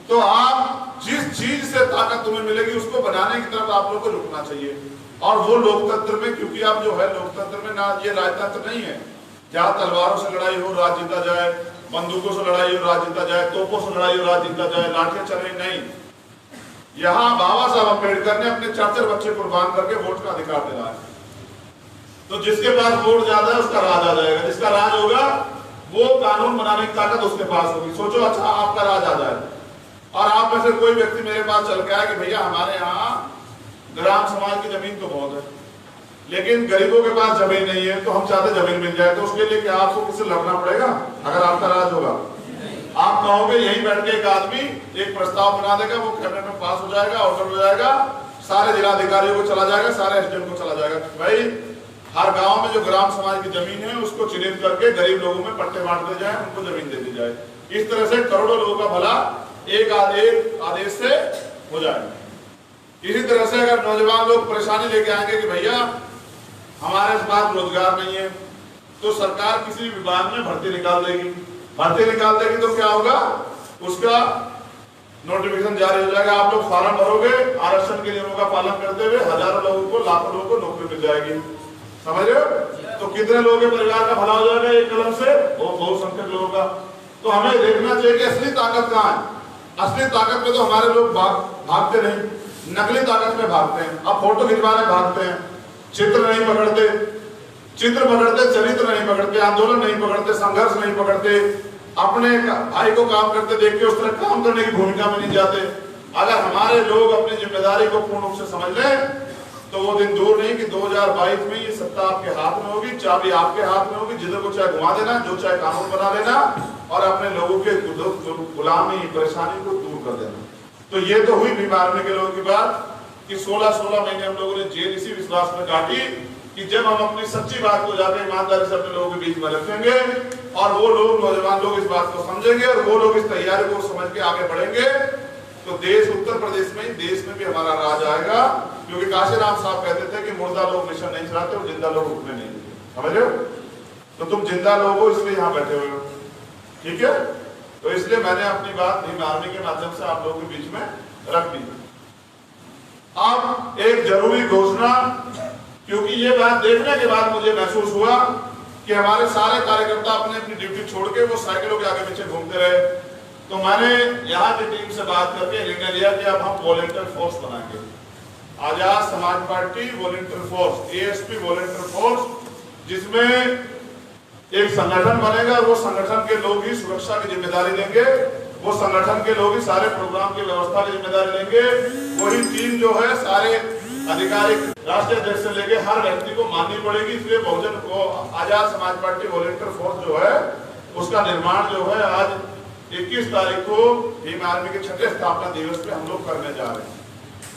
तो आप जिस चीज से ताकत तुम्हें मिलेगी उसको बनाने की तरफ आप लोग को रुकना चाहिए। और वो लोकतंत्र में, क्योंकि आप जो है लोकतंत्र में ना ये राजतंत्र नहीं है जहाँ तलवारों से लड़ाई हो राज जीता जाए, बंदूकों से लड़ाई हो राज जीता जाए, तोपों से लड़ाई हो राज जीता जाए, लाठियां चले नहीं। यहाँ बाबा साहब अम्बेडकर ने अपने 4 बच्चे कुर्बान करके वोट का अधिकार दिलाया। तो जिसके पास वोट ज्यादा है उसका राज आ जाएगा, जिसका राज होगा वो कानून बनाने की ताकत उसके पास होगी। सोचो अच्छा आपका राज आ जाए और आप में से कोई व्यक्ति मेरे पास चल के आया कि भैया हमारे यहाँ ग्राम समाज की जमीन तो बहुत है लेकिन गरीबों के पास जमीन नहीं है, तो हम चाहते जमीन मिल जाए। तो उसके लिए क्या आपको किससे लड़ना पड़ेगा? अगर आपका राज होगा आप कहोगे यहीं बैठ के एक आदमी एक प्रस्ताव बना देगा, वो कैबिनेट में पास हो जाएगा, ऑर्डर हो जाएगा, सारे जिलाधिकारियों को चला जाएगा, सारे एसडीएम को चला जाएगा। भाई हर गांव में जो ग्राम समाज की जमीन है उसको चिन्हित करके गरीब लोगों में पट्टे बांट दे जाए, उनको जमीन दे दी जाए। इस तरह से करोड़ों लोगों का भला एक आदेश से हो जाएगा। इसी तरह से अगर नौजवान लोग परेशानी लेके आएंगे कि भैया हमारे पास रोजगार नहीं है, तो सरकार किसी विभाग में भर्ती निकाल देगी। भर्ती निकाल देगी तो क्या होगा? उसका नोटिफिकेशन जारी हो जाएगा, आप लोग फॉर्म भरोगे, आरक्षण के नियमों का पालन करते हुए हजारों लोगों को, लाखों लोगों को नौकरी मिल जाएगी। समझ रहे हो? तो कितने लोगों के परिवार का भला हो जाएगा एक कदम से? बहुसंख्यक लोगों का। तो हमें देखना चाहिए कि असली ताकत कहाँ है। असली ताकत में तो हमारे लोग भागते नहीं, नकली ताकत में भागते हैं। अब फोटो खिंचवाने भागते हैं, चित्र नहीं पकड़ते, चरित्र नहीं पकड़ते, आंदोलन नहीं पकड़ते, संघर्ष नहीं पकड़ते, अपने भाई को काम करते देख के उस तरह काम करने की भूमिका में नहीं जाते। अगर हमारे लोग अपनी जिम्मेदारी को पूर्ण रूप से समझ लें तो वो दिन दूर नहीं कि 2022 में ये सत्ता आपके हाथ में होगी, चाबी आपके हाथ में होगी, जिधर को चाहे घुमा देना, जो चाहे कानून बना लेना और अपने लोगों के गुलामी परेशानी को दूर कर देना। तो ये तो हुई भीम आर्मी के लोगों की बात कि 16 महीने हम लोगों ने जेल इसी विश्वास में काटी कि जब हम अपनी सच्ची बात को जाकर ईमानदारी से अपने लोगों के बीच में रखेंगे और वो लोग नौजवान लोग इस बात को समझेंगे और वो लोग इस तैयारी को समझ के आगे बढ़ेंगे तो देश, उत्तर प्रदेश में, देश में भी हमारा राज आएगा। क्योंकि काशीराम साहब कहते थे कि मुर्दा लोग मिशन नहीं चलाते और जिंदा लोग उठने नहीं देते। समझ रहे हो? तो तुम जिंदा लोग हो इसलिए यहाँ बैठे हुए हो, ठीक है? तो इसलिए मैंने अपनी बात भीम आर्मी के माध्यम से आप लोगों के बीच में रख दी। अब एक जरूरी घोषणा, क्योंकि ये बात देखने के बाद मुझे महसूस हुआ कि हमारे सारे कार्यकर्ता अपने अपनी ड्यूटी छोड़ के वो साइकिलों के आगे पीछे घूमते रहे। तो मैंने यहाँ की टीम से बात करके निर्णय लिया कि अब हम वॉलंटियर फोर्स बनाएंगे, Azad Samaj party volunteer force, ASP volunteer force, जिसमें एक संगठन बनेगा। वो संगठन के लोग ही सुरक्षा की जिम्मेदारी लेंगे, वो संगठन के लोग ही सारे प्रोग्राम की व्यवस्था की जिम्मेदारी लेंगे। वही टीम जो है सारे आधिकारिक राष्ट्रीय अध्यक्ष से लेके हर व्यक्ति को माननी पड़ेगी। इसलिए बहुजन को Azad Samaj party volunteer force जो है उसका निर्माण जो है आज 21 तारीख को भीम आर्मी के 6ठे स्थापना दिवस पे हम लोग करने जा रहे हैं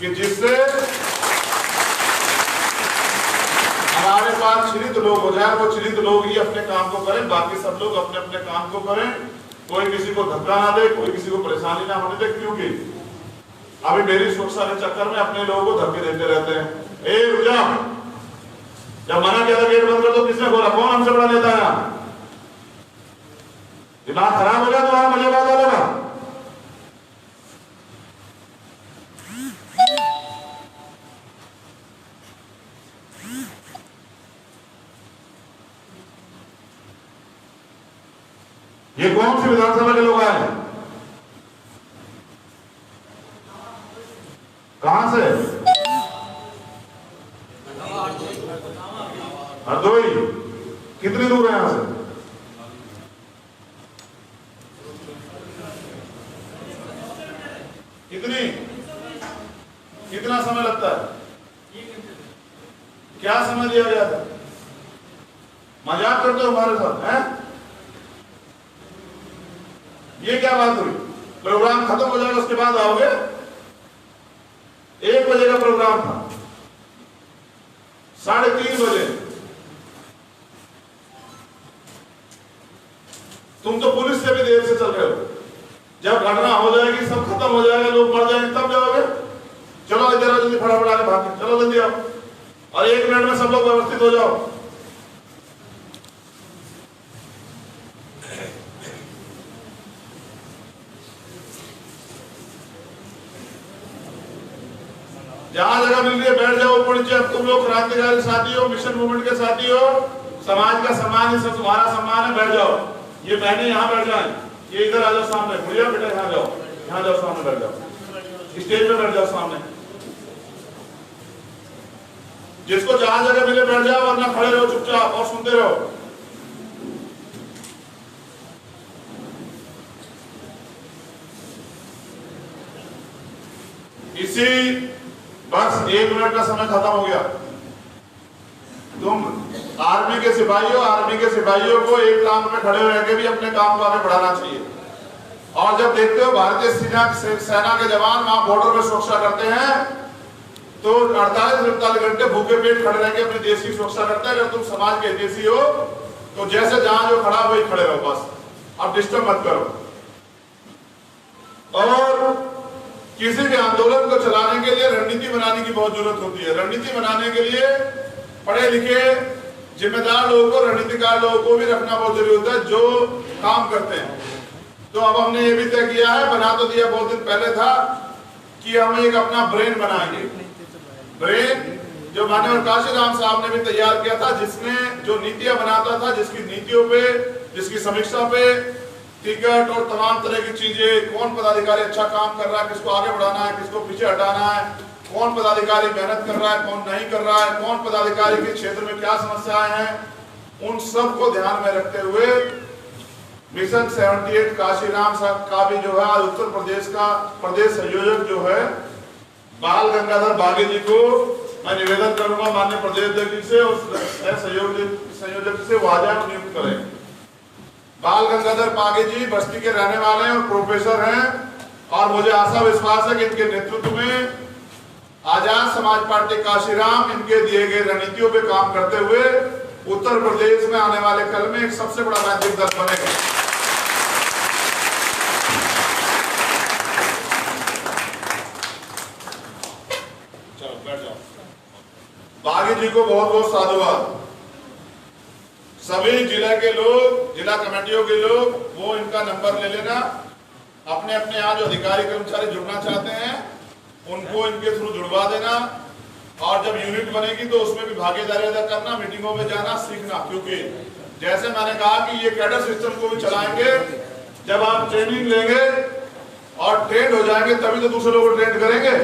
कि जिससे हमारे पास चलित लोग हो जाए। वो चलित लोग ही अपने काम को करें, बाकी सब लोग अपने अपने काम को करें, कोई किसी को धक्का ना दे, कोई किसी को परेशानी ना होने दे। क्योंकि अभी मेरी सुरक्षा के चक्कर में अपने लोगों को धक्के देते रहते हैं। ए रुक जा, जब मना किया था गेट बंद कर तो किसने खोला? कौन हमसे बड़ा नेता है? दिमाग खराब हो गया तुम्हारा मजेबाज वाले का? ये कौन सी विधानसभा के लोग आए? कहां से? हरदोई। कितनी दूर है यहां से? कितनी? कितना समय लगता है? क्या समय दिया गया था? मजाक करते हो हमारे साथ हैं? ये क्या बात हुई? प्रोग्राम खत्म हो जाएगा उसके बाद आओगे? 1 बजे का प्रोग्राम था, 3:30 बजे तुम तो पुलिस से भी देर से चल रहे हो। जब घटना हो जाएगी, सब खत्म हो जाएगा, लोग मर जाएंगे, तब जाओगे? चलो इधर जल्दी फटाफट आगे भाग के चलो, जल्दी आओ और 1 मिनट में सब लोग व्यवस्थित हो जाओ। जहां जगह मिल रही है बैठ जाओ, ऊपर नीचे। अब तुम लोग क्रांतिकारी साथी हो, मिशन मूवमेंट के साथी हो, समाज का सम्मान है, सब तुम्हारा सम्मान है, बैठ जाओ। ये बहने यहाँ बैठ जाए, ये इधर आ जाओ सामने, भैया बेटा यहाँ जाओ, यहाँ जाओ सामने बैठ जाओ, स्टेज पे बैठ जाओ सामने। जिसको जहां जगह मिले बैठ जाओ, वरना खड़े रहो चुपचाप और सुनते रहो। इसी बस 1 मिनट का समय खत्म हो गया। तुम आर्मी के सिपाहियों को एक टांग में खड़े रह के भी अपने काम को आगे बढ़ाना चाहिए। और जब देखते हो भारतीय सेना के जवान वहां बॉर्डर में सुरक्षा करते हैं, तो 48 घंटे भूखे पेट खड़े रह के अपने देश की सुरक्षा करते हैं। अगर तुम समाज के हितैषी हो तो जैसे जहां जो खड़ा वही खड़े रहो, बस अब डिस्टर्ब मत करो। और किसी भी आंदोलन को चलाने के लिए रणनीति बनाने की बहुत जरूरत होती है। रणनीति बनाने के लिए पढ़े लिखे जिम्मेदार लोगों को, रणनीतिकार लोगों को भी रखना बहुत जरूरी होता है, जो काम करते हैं। तो अब हमने ये भी तय किया है, बना तो दिया बहुत दिन पहले था, कि हम एक अपना ब्रेन बनाएंगे। ब्रेन जो माननीय काशीराम साहब ने भी तैयार किया था, जिसमें जो नीतियां बनाता था, जिसकी नीतियों पे, जिसकी समीक्षा पे टिकट और तमाम तरह की चीजें, कौन पदाधिकारी अच्छा काम कर रहा है, किसको आगे बढ़ाना है, किसको पीछे हटाना है, कौन पदाधिकारी मेहनत कर रहा है, कौन नहीं कर रहा है, कौन पदाधिकारी के क्षेत्र में क्या समस्याएं हैं, उन सब को ध्यान में रखते हुए मिशन 78 काशीराम साहब का भी जो है आज उत्तर प्रदेश का प्रदेश संयोजक जो है बाल गंगाधर बागे जी को मैं निवेदन करूंगा माननीय प्रदेश अध्यक्ष जी से, उस संयोजक से वाजा नियुक्त करें। बाल गंगाधर बागे जी बस्ती के रहने वाले हैं और प्रोफेसर हैं, और मुझे आशा विश्वास है कि इनके नेतृत्व में आजाद समाज पार्टी काशीराम इनके दिए गए रणनीतियों पे काम करते हुए उत्तर प्रदेश में आने वाले कल में एक सबसे बड़ा राजनीतिक दल बनेगा। चलो बैठ जाओ। बागी जी को बहुत बहुत साधुवाद। सभी जिला के लोग, जिला कमेटियों के लोग, वो इनका नंबर ले लेना। अपने अपने यहाँ जो अधिकारी कर्मचारी जुड़ना चाहते हैं उनको इनके थ्रू जुड़वा देना, और जब यूनिट बनेगी तो उसमें भी भागीदारी अदा करना, मीटिंगों में जाना, सीखना। क्योंकि जैसे मैंने कहा कि ये कैडर सिस्टम को भी चलाएंगे, जब आप ट्रेनिंग लेंगे और ट्रेंड हो जाएंगे तभी तो दूसरे लोग ट्रेंड करेंगे।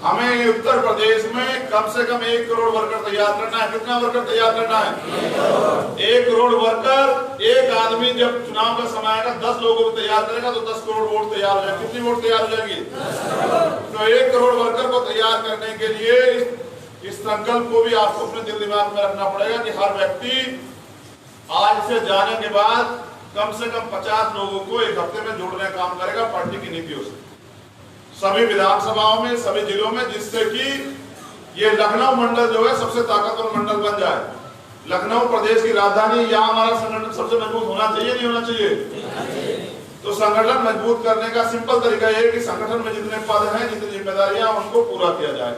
हमें उत्तर प्रदेश में कम से कम 1 करोड़ वर्कर तैयार करना है। कितना वर्कर तैयार करना है? 1 करोड़ वर्कर। एक आदमी जब चुनाव का समय आएगा 10 लोगों को तैयार करेगा तो 10 करोड़ वोट तैयार हो जाएंगे। कितनी वोट तैयार हो जाएंगी? तो 1 करोड़ वर्कर को तैयार करने के लिए इस संकल्प को भी आपको अपने दिल दिमाग में रखना पड़ेगा कि हर व्यक्ति आज से जाने के बाद कम से कम 50 लोगों को एक हफ्ते में जोड़ने का काम करेगा पार्टी की नीतियों से, सभी विधानसभाओं में, सभी जिलों में, जिससे कि ये लखनऊ मंडल जो है सबसे ताकतवर मंडल बन जाए। लखनऊ प्रदेश की राजधानी, यहाँ हमारा संगठन सबसे मजबूत होना चाहिए, नहीं होना चाहिए? तो संगठन मजबूत करने का सिंपल तरीका यह है कि संगठन में जितने पद हैं, जितनी जिम्मेदारियां, उनको पूरा किया जाए।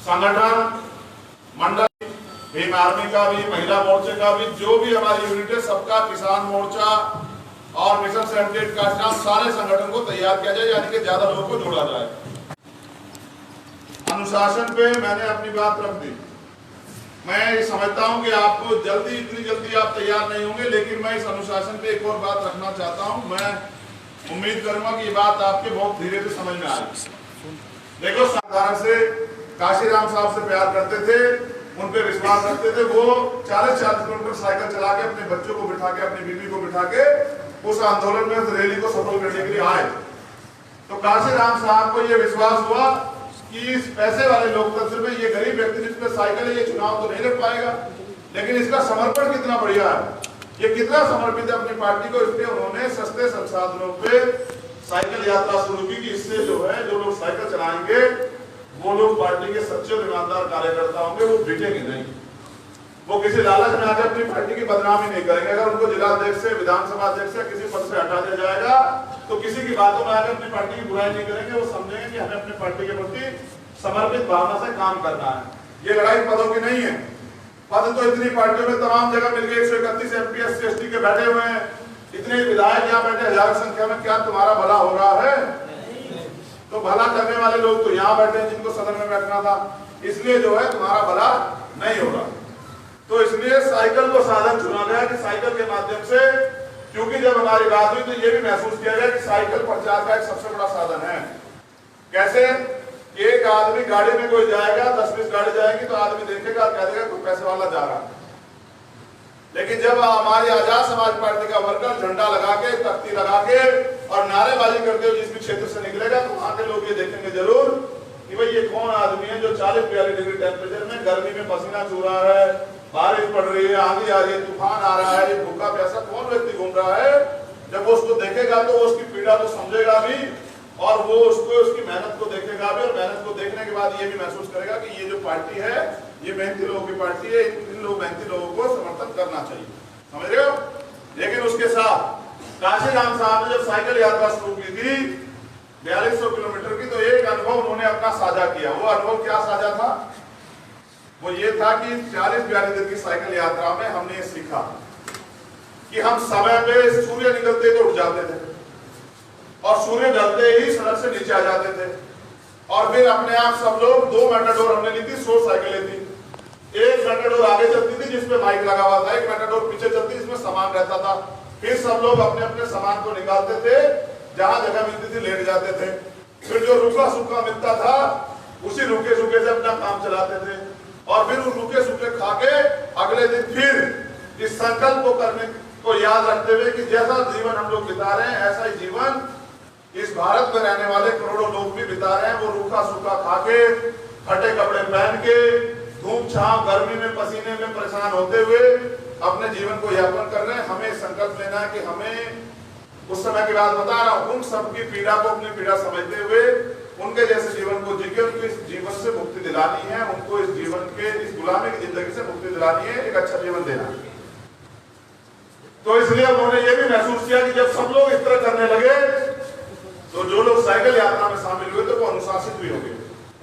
संगठन मंडल भीम आर्मी का भी, महिला मोर्चे का भी, जो भी हमारी यूनिट है सबका, किसान मोर्चा और मिशन 78 का सारे संगठन को तैयार किया जाए, यानी कि ज्यादा लोगों को जोड़ा जाए। अनुशासन पे मैंने अपनी बात रख दी। मैं समझता हूं कि आपको इतनी जल्दी आप तैयार नहीं होंगे, लेकिन मैं इस अनुशासन पे एक और बात रखना चाहता हूं। मैं उम्मीद करूंगा कि ये बात आपके बहुत धीरे से समझ में आएगी। देखो, साधारण से काशीराम साहब से प्यार करते थे, उन पे विश्वास रखते थे। वो 40-40 किलोमीटर साइकिल चला के अपने बच्चों को बिठा के, अपनी बीवी को बिठा के उस आंदोलन में, उस रैली को सफल करने के लिए आए। तो काशीराम साहब को यह विश्वास हुआ कि इस पैसे वाले लोकतंत्र में ये गरीब व्यक्ति जिस पे साइकिल है, ये चुनाव तो नहीं लड़ पाएगा, लेकिन इसका समर्पण कितना बढ़िया है, ये कितना समर्पित है अपनी पार्टी को। इसलिए उन्होंने सस्ते संसाधनों पे साइकिल यात्रा शुरू की कि इससे जो है, जो लोग साइकिल चलाएंगे वो लोग पार्टी के सच्चे और ईमानदार कार्यकर्ता होंगे, वो बिकेंगे नहीं, वो किसी लालच में आकर अपनी पार्टी की बदनामी नहीं करेंगे। अगर उनको जिला अध्यक्ष से, विधानसभा अध्यक्ष से किसी पद से हटा दिया जाएगा तो किसी की बातों में आकर अपनी पार्टी की बुराई नहीं करेंगे, वो समझेंगे कि हमें अपनी पार्टी के प्रति समर्पित भावना से काम करना है। ये लड़ाई पदों की नहीं है। पद तो इतनी पार्टियों में तमाम जगह मिल गए, 131 MP SC/ST के बैठे हुए हैं, इतने विधायक यहाँ बैठे हजारों संख्या में। क्या तुम्हारा भला हो रहा है? तो भला करने वाले लोग तो यहाँ बैठे हैं जिनको सदन में बैठना था, इसलिए जो है तुम्हारा भला नहीं होगा। तो इसलिए साइकिल को साधन चुना गया कि साइकिल के माध्यम से, क्योंकि जब हमारी बात हुई तो ये भी महसूस किया गया कि साइकिल प्रचार का एक सबसे बड़ा साधन है। कैसे? एक आदमी गाड़ी में कोई जाएगा, 10-20 गाड़ी जाएगी तो आदमी देखेगा, कह देगा कोई पैसे वाला जा रहा है। लेकिन जब हमारी आजाद समाज पार्टी का वर्कर झंडा लगा के, तख्ती लगा के और नारेबाजी करते हुए जिस भी क्षेत्र से निकलेगा, तो वहां के लोग ये देखेंगे जरूर कि भाई ये कौन आदमी है जो 40-42 डिग्री टेम्परेचर में, गर्मी में पसीना चू रहा है, बारिश पड़ रही है, आंधी आ रही है, तूफान आ रहा है, ये भूखा प्यासा कौन व्यक्ति घूम रहा है। जब वो उसको देखेगा तो वो उसकी पीड़ा को समझेगा भी, और वो उसको, उसकी मेहनत को देखेगा भी, और मेहनत को देखने के बाद ये भी महसूस करेगा कि ये जो पार्टी है, ये मेहनती लोगों की पार्टी है, इन लोग मेहनती लोगों को समर्थन करना चाहिए। समझ रहे हो? लेकिन उसके साथ काशीराम साहब ने जब साइकिल यात्रा शुरू की थी 4200 किलोमीटर की, तो एक अनुभव उन्होंने अपना साझा किया। वो अनुभव क्या साझा था? वो ये था कि 40-42 दिन की साइकिल यात्रा में हमने ये सीखा कि हम समय पे सूर्य निकलते तो उठ जाते थे, और सूर्य ढलते ही सड़क से नीचे आ जाते थे, और फिर अपने आप सब लोग 2 मेटाडोर हमने ली थी, 100 साइकिलें थी। एक मेटाडोर आगे चलती थी जिसपे माइक लगा हुआ था, एक मेटाडोर पीछे चलती जिसमें सामान रहता था। फिर सब लोग अपने अपने सामान को निकालते थे, जहां जगह मिलती थी लेट जाते थे। फिर जो रूखा सूखा मिलता था उसी रूखे सूखे से अपना काम चलाते थे, और फिर उस रूखे सूखे खा के अगले दिन फिर इस संकल्प को करने को याद रखते हुए कि जैसा जीवन हम लोग बिता रहे हैं, ऐसा ही जीवन इस भारत में रहने वाले करोड़ों लोग भी बिता रहे हैं। वो रूखा सूखा खा के, फटे कपड़े पहन के, धूप छांव गर्मी में पसीने में परेशान होते हुए अपने जीवन को यापन कर रहे हैं। हमें संकल्प लेना है कि हमें, उस समय की बात बता रहा हूं, उन सबकी पीड़ा को अपनी पीड़ा समझते हुए उनके जैसे जीवन को जीके उनको इस जीवन से मुक्ति दिलानी है, उनको इस जीवन के, इस गुलामी की जिंदगी से मुक्ति दिलानी है, एक अच्छा जीवन देना है। तो इसलिए उन्होंने ये भी महसूस किया कि जब सब लोग इस तरह करने लगे तो जो लोग साइकिल यात्रा में शामिल हुए तो वो अनुशासित भी हो गए।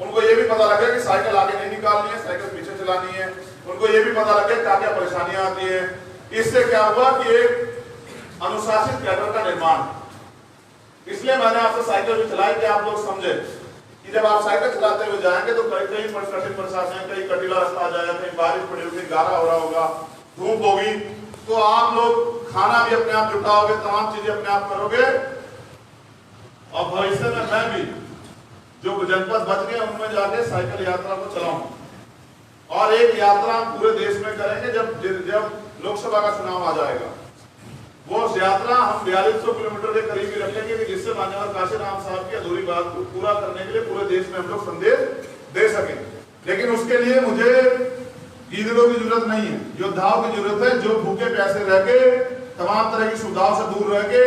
उनको ये भी पता लगा कि साइकिल आगे नहीं निकालनी है, साइकिल पीछे चलानी है। उनको ये भी पता लगा क्या क्या परेशानियां आती है। इससे क्या हुआ कि एक अनुशासित कैडर का निर्माण। इसलिए मैंने आपसे साइकिल भी चलाई कि आप लोग समझे कि जब आप साइकिल चलाते हुए जाएंगे तो कहीं कहीं कठिन परेशानियां, कहीं कटीला रास्ता आ जाएगा, कहीं बारिश पड़ी होगी, गारा हो रहा होगा, धूप होगी, तो आप लोग खाना भी अपने आप जुटाओगे, तमाम चीजें अपने आप करोगे। और भविष्य में मैं भी जो जनपद बच गए उनमें जाके साइकिल यात्रा को चलाऊं, और एक यात्रा हम पूरे देश में करेंगे जब लोकसभा का चुनाव आ जाएगा। वो यात्रा हम 4200 किलोमीटर के करीब ही रखेंगे कि जिससे माननीय काशीराम साहब की अधूरी बात को पूरा करने के लिए पूरे देश में हम लोग संदेश दे सकें। लेकिन उसके लिए मुझे गीदड़ों की जरूरत नहीं है, योद्धाओं की जरूरत है, जो भूखे प्यासे रह के, तमाम तरह की सुविधाओं से दूर रह के,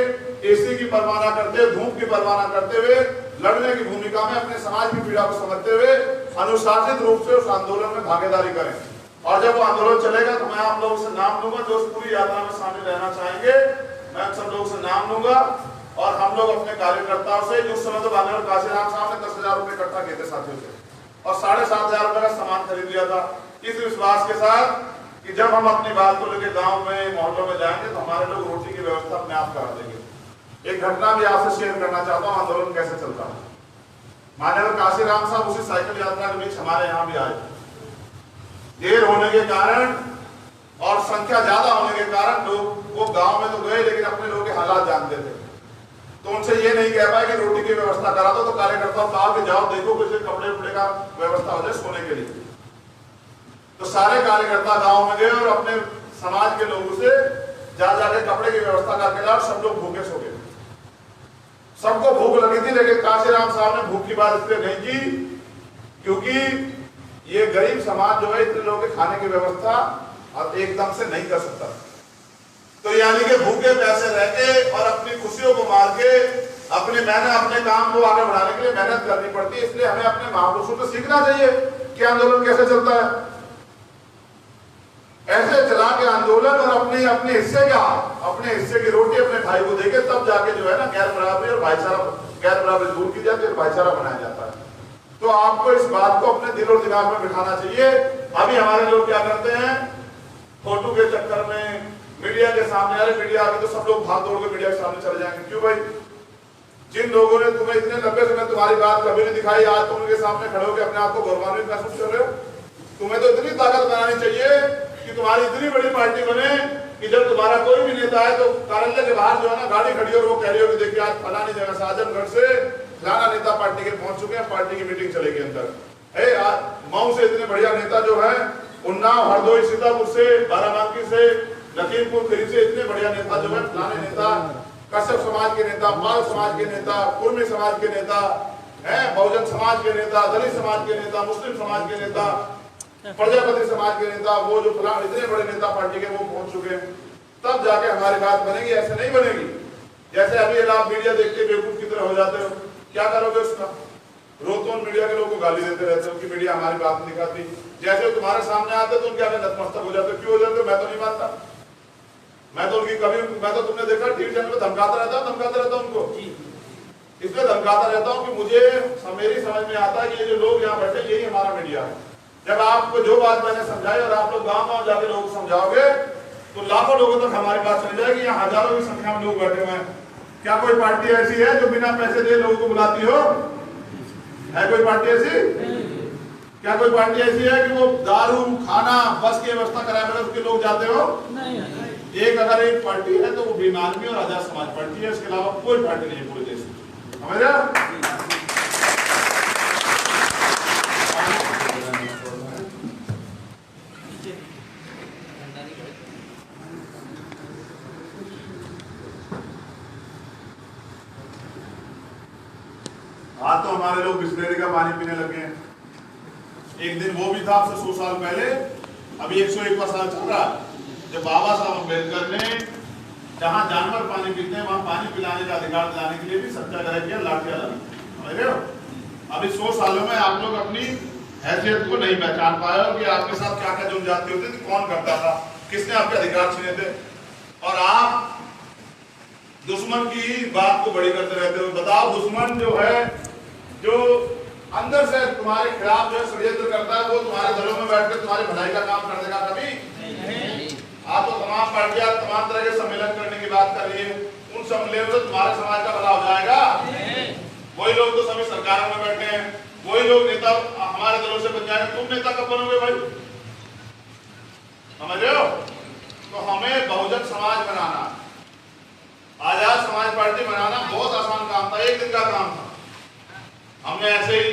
एसी की परवाह न करते, धूप की परवाह न करते हुए, लड़ने की भूमिका में अपने समाज की पीड़ा को समझते हुए अनुशासित रूप से उस आंदोलन में भागीदारी करें। और जब वो आंदोलन चलेगा तो मैं आप लोगों से नाम लूंगा जो उस पूरी यात्रा में शामिल रहना चाहेंगे। मैं सब लोगों से नाम लूंगा, और हम लोग अपने कार्यकर्ताओं से, जो समय तो माननीय काशीराम साहब ने 10,000 रुपए इकट्ठा किए थे साथियों से, और 7,500 रुपए का सामान खरीद लिया था, इस विश्वास के साथ कि जब हम अपनी बात को लेकर गांव में, मोहल्लों में जाएंगे तो हमारे लोग रोटी की व्यवस्था अपने आप करा देंगे। एक घटना भी आपसे शेयर करना चाहता हूँ, आंदोलन कैसे चलता है। माननीय काशीराम साहब उसी साइकिल यात्रा के बीच हमारे यहाँ भी आए। देर होने के कारण और संख्या ज्यादा होने के कारण लोग वो गांव में तो गए लेकिन अपने लोगों के हालात जानते थे, तो उनसे ये नहीं कह पाए कि रोटी की व्यवस्था करा दो, तो कार्यकर्ताओं कहा कि जाओ देखो कुछ कपड़े उपड़े का व्यवस्था हो जाए सोने के लिए। तो सारे कार्यकर्ता गांव में गए और अपने समाज के लोगों से जा जाके कपड़े की व्यवस्था करके लाओ, सब लोग भूखे सो गए। सबको भूख लगी थी, लेकिन काशीराम साहब ने भूख की बात इसलिए नहीं की क्योंकि ये गरीब समाज जो है इतने लोगों के खाने की व्यवस्था अब एकदम से नहीं कर सकता। तो यानी कि भूखे प्यासे रह के और अपनी खुशियों को मार के अपने काम को आगे बढ़ाने के लिए मेहनत करनी पड़ती है। इसलिए हमें अपने महापुरुषों से सीखना चाहिए कि आंदोलन कैसे चलता है। ऐसे चला के आंदोलन और अपने हिस्से की रोटी अपने भाई को देके तब जाके जो है ना गैर बराबरी और भाईचारा, गैर बराबरी दूर की जाती है, भाईचारा बनाया जाता है। तो आपको इस बात को अपने दिल और दिमाग में बिठाना चाहिए। अभी हमारे लोग क्या करते हैं, फोटो के चक्कर में मीडिया के सामने, अरे मीडिया आगे तो सब लोग भाग दौड़ के मीडिया के सामने चले जाएंगे। क्यों भाई? जिन लोगों ने तुम्हें इतने लंबे समय तुम्हारी बात कभी नहीं दिखाई, आज तुम उनके सामने खड़े होकर अपने आप को गौरवान्वित महसूस कर रहे हो। तुम्हें तो इतनी ताकत बनानी चाहिए कि तुम्हारी इतनी बड़ी पार्टी बने कि जब तुम्हारा कोई भी नेता है तो कार्यालय के बाहर जो है ना गाड़ी खड़ी और वो कह रही हो कि देखिए आज फलानी जगह से आजमगढ़ से फलाना नेता पार्टी के पहुंच चुके हैं, पार्टी की मीटिंग चलेगी अंदर। मऊ से इतने बढ़िया नेता जो है, उन्नाव, हरदोई, सीतापुर से, बाराबंकी से, लखीमपुर खीरी से इतने बढ़िया नेता जो है, फलाने नेता, कश्यप समाज के नेता, पाल समाज के नेता, कुर्मी समाज के नेता, बहुजन समाज के नेता, दलित समाज के नेता, मुस्लिम समाज के नेता, प्रजापति समाज के नेता, वो जो फलान इतने बड़े नेता पार्टी के वो पहुंच चुके हैं। तब जाके हमारी बात बनेगी, ऐसे नहीं बनेगी। जैसे अभी आप मीडिया देखते बेवकूफ की तरह हो जाते हो, क्या करोगे उसका? रोतोन मीडिया के लोगों को गाली देते रहते हो कि मीडिया हमारी बात नहीं दिखाती। जैसे तुम्हारे सामने आते तो उनके आगे नतमस्तक हो जाते। क्यों हो जाते? मैं तो नहीं मानता। मैं तो तुमने देखा टीवी चैनल पे धमकाता रहता हूं उनको। इसलिए धमकाता रहता हूं कि मुझे मेरी समझ में आता है कि ये जो लोग यहाँ बैठे यही हमारा मीडिया है। जब आपको जो बात मैंने समझाई और आप लोग गांव जाके लोगों को समझाओगे तो लाखों लोगों तक हमारी बात चली जाएगी। यहाँ हजारों की संख्या में लोग बैठे हुए हैं। क्या कोई पार्टी ऐसी है जो बिना पैसे दिए लोगों को बुलाती हो? है कोई पार्टी ऐसी? क्या कोई पार्टी ऐसी है कि वो दारू, खाना, बस की व्यवस्था कराए बगैर उसके लोग जाते हो? नहीं। एक अगर एक पार्टी है तो वो भीम आर्मी और आजाद समाज पार्टी है, इसके अलावा कोई पार्टी नहीं है पूरे देश में। समझ? आज तो हमारे लोग बिस्लेरी का पानी पीने लगे हैं। एक दिन वो भी था आपसे 100 साल पहले, अभी 101वां साल चल रहा है, जब बाबा साहब अम्बेडकर ने जहां जानवर पानी पीते हैं वहां पानी पिलाने का अधिकार दिलाने के लिए भी सत्याग्रह किया, लाठियां लगी। समझ रहे हो? अभी 100 सालों में आप लोग अपनी हैसियत को नहीं पहचान पाए हो कि आपके साथ क्या क्या जुर्म जाती होती थी, कौन करता था, किसने आपके अधिकार छीने थे, और आप दुश्मन की बात को बड़ी करते रहते हो। बताओ, दुश्मन जो है, जो अंदर से तुम्हारे खिलाफ जो षड्यंत्र करता है, वो तुम्हारे दलों में बैठकर तुम्हारी भलाई का काम कर देगा कभी? नहीं। आप तो तमाम पार्टियां तमाम तरह के सम्मेलन करने की बात कर रही है, उन सम्मेलन से तुम्हारे समाज का भला हो जाएगा? वही लोग तो सभी सरकारों में बैठे हैं, वही लोग नेता हमारे दलों से बन जाएंगे। तुम नेता कब बनोगे भाई? समझ रहे हो? तो हमें बहुजन समाज बनाना, आजाद समाज पार्टी बनाना बहुत आसान काम था, एक दिन का काम था। हमने ऐसे ही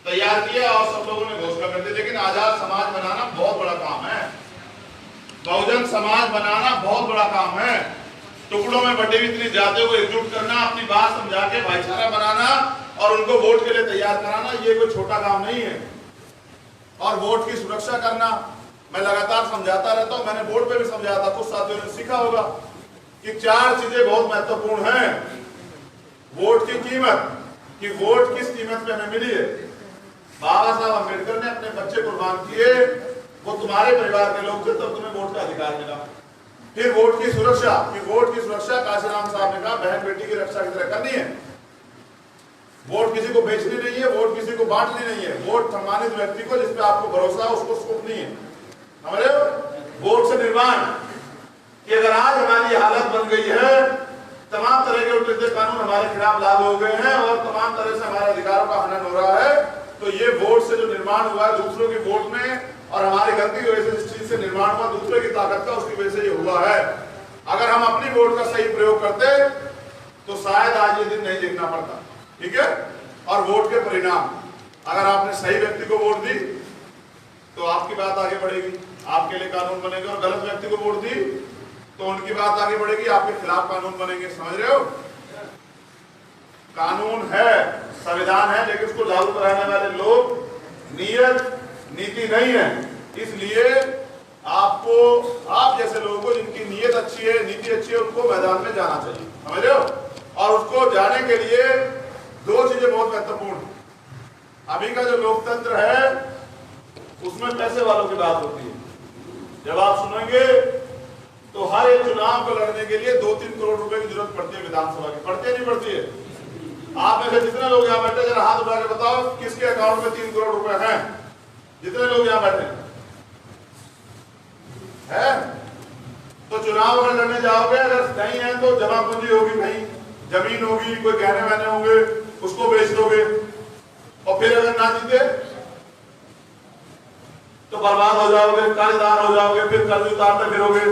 तैयार किया और सब लोगों ने घोषणा कर दी। लेकिन आजाद समाज बनाना बहुत बड़ा काम है, बहुजन समाज बनाना बहुत बड़ा काम है। टुकड़ों में बटे हुई इतनी जातियों को एकजुट करना, अपनी बात समझा के भाईचारा बनाना और उनको वोट के लिए तैयार कराना, ये कोई छोटा काम नहीं है। और वोट की सुरक्षा करना, मैं लगातार समझाता रहता हूं, मैंने बोर्ड पे भी समझाया था, कुछ साथियों ने सीखा होगा कि 4 चीजें बहुत महत्वपूर्ण हैं। वोट की कीमत, कि वोट किस कीमत पे हमें मिली है। बाबा साहब अम्बेडकर ने अपने बच्चे कुर्बान किए, वो तुम्हारे परिवार के लोग थे, तब तुम्हें वोट का अधिकार मिला। फिर वोट की सुरक्षा, कि वोट की सुरक्षा काशीराम साहब ने कहा बहन बेटी की रक्षा की तरह करनी है। वोट किसी को बेचनी नहीं है, वोट किसी को बांटनी नहीं है। वोट सम्मानित व्यक्ति को, जिसपे आपको भरोसा है, उसको स्कोप नहीं है। समझ रहे हो? वोट से निर्माण, कि अगर आज हमारी हालत बन गई है, तमाम तरह के उल्टे कानून हमारे खिलाफ लागू हो गए हैं और तमाम तरह से हमारे अधिकारों का हनन हो रहा है, तो ये वोट से जो निर्माण हुआ है, दूसरों के वोट में और हमारी गलती की वजह से इस चीज से निर्माण हुआ, दूसरे की ताकत का, उसकी वजह से ये हुआ है। अगर हम अपनी वोट का सही प्रयोग करते तो शायद आज ये दिन नहीं देखना पड़ता। ठीक है। और वोट के परिणाम, अगर आपने सही व्यक्ति को वोट दी तो आपकी बात आगे बढ़ेगी, आपके लिए कानून बनेगा, और गलत व्यक्ति को वोट दी तो उनकी बात आगे बढ़ेगी, आपके खिलाफ कानून बनेंगे। समझ रहे हो? कानून है, संविधान है, लेकिन उसको लागू कराने वाले लोग नियत नीति नहीं है। इसलिए आपको, आप जैसे लोगों को जिनकी नीयत अच्छी है, नीति अच्छी है, उनको मैदान में जाना चाहिए। समझ रहे हो? और उसको जाने के लिए दो चीजें बहुत महत्वपूर्ण है। अभी का जो लोकतंत्र है उसमें पैसे वालों की बात होती है। जब आप सुनेंगे तो हर एक चुनाव को लड़ने के लिए 2-3 करोड़ रुपए की जरूरत पड़ती है विधानसभा की। पड़ती है नहीं पड़ती है? आप में से जितने लोग यहाँ बैठे जरा हाथ उठा के बताओ किसके अकाउंट में 3 करोड़ रुपए हैं? जितने लोग यहाँ बैठे हैं, तो चुनाव अगर लड़ने जाओगे, अगर नहीं है तो जमा पूंजी होगी, कहीं जमीन होगी, कोई गहने वहने होंगे, उसको बेच दोगे, और फिर अगर ना जीते तो बर्बाद हो जाओगे, कर्जदार हो जाओगे, फिर कर्ज उतारते फिरोगे।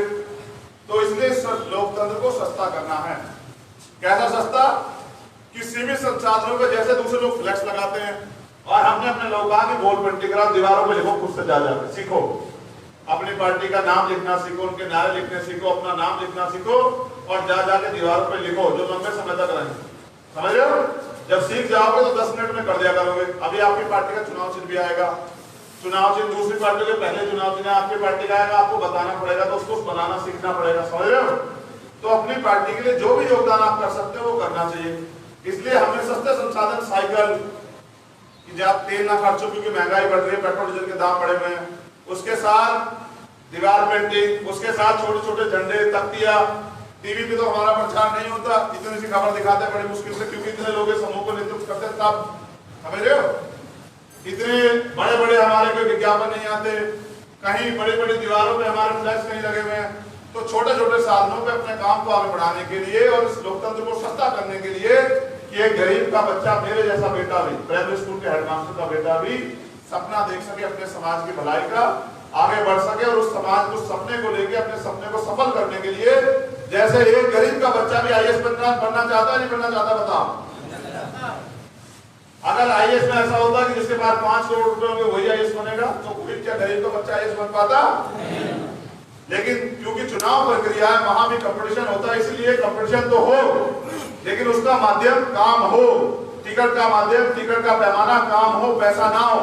तो इसलिए लोकतंत्र को सस्ता करना है। कैसा सस्ता? कि सीमित संसाधनों पे जैसे दूसरे लोग फ्लैक्स लगाते हैं, और हमने अपने लोगों का बोल पेंटिंग करा, दीवारों पे लिखो, खुद से जा जाकर सीखो, अपनी पार्टी का नाम लिखना सीखो, उनके नारे लिखने सीखो, अपना नाम लिखना सीखो, और जा जाके दीवारों पे लिखो, जो लंबे समय तक रहेंगे। समझ रहे हो? जब सीख जाओगे तो 10 मिनट में कर दिया करोगे। अभी आपकी पार्टी का चुनाव चिन्ह भी आएगा, चुनाव चिन्ह दूसरी पार्टी के पहले चुनाव चिन्ह आपकी पार्टी का आएगा, आपको बताना पड़ेगा, तो उसको बनाना सीखना पड़ेगा। समझ रहे हो? तो अपनी पार्टी के लिए जो भी योगदान आप कर सकते हो वो करना चाहिए। इसलिए हमने सस्ते संसाधन, साइकिल, कि जब तेल ना खर्चो क्योंकि महंगाई बढ़ रही है, पेट्रोल डीजल के दाम बढ़े हुए हैं, उसके साथ दीवार पेंटिंग, उसके साथ छोटे छोटे झंडे, तख्तियां। टीवी पे तो हमारा प्रचार नहीं होता, इतनी सी खबर दिखाते हैं बड़ी मुश्किल से, क्योंकि इतने लोग समूह को नेतृत्व करते हैं। तब समझ रहे हो? इतने बड़े बड़े हमारे कोई विज्ञापन नहीं आते, कहीं बड़ी बड़ी दीवारों पे हमारे फ्लैक्स नहीं लगे हुए हैं। तो छोटे छोटे साधनों पे अपने काम को आगे बढ़ाने के लिए और इस लोकतंत्र को सस्ता करने के लिए कि एक गरीब का बच्चा, मेरे जैसा बेटा भी, प्राइमरी स्कूल के हेडमास्टर का बेटा भी सपना देख सके अपने समाज की भलाई का, आगे बढ़ सके, और उस समाज को, सपने को लेके अपने सपने को सफल करने के लिए, जैसे एक गरीब का बच्चा भी आईएएस बनना चाहता है, नहीं बनना चाहता? बताओ। अगर आईएएस में ऐसा होता कि जिसके पास 5 करोड़ रुपए होंगे वही आईएएस बनेगा, तो कोई क्या गरीब का बच्चा आईएएस बन पाता? लेकिन क्योंकि चुनाव प्रक्रिया है, वहां भी कंपटीशन होता है, इसलिए कंपटीशन तो हो, लेकिन उसका माध्यम काम हो, टिकट का माध्यम, टिकट का पैमाना काम हो, पैसा ना हो।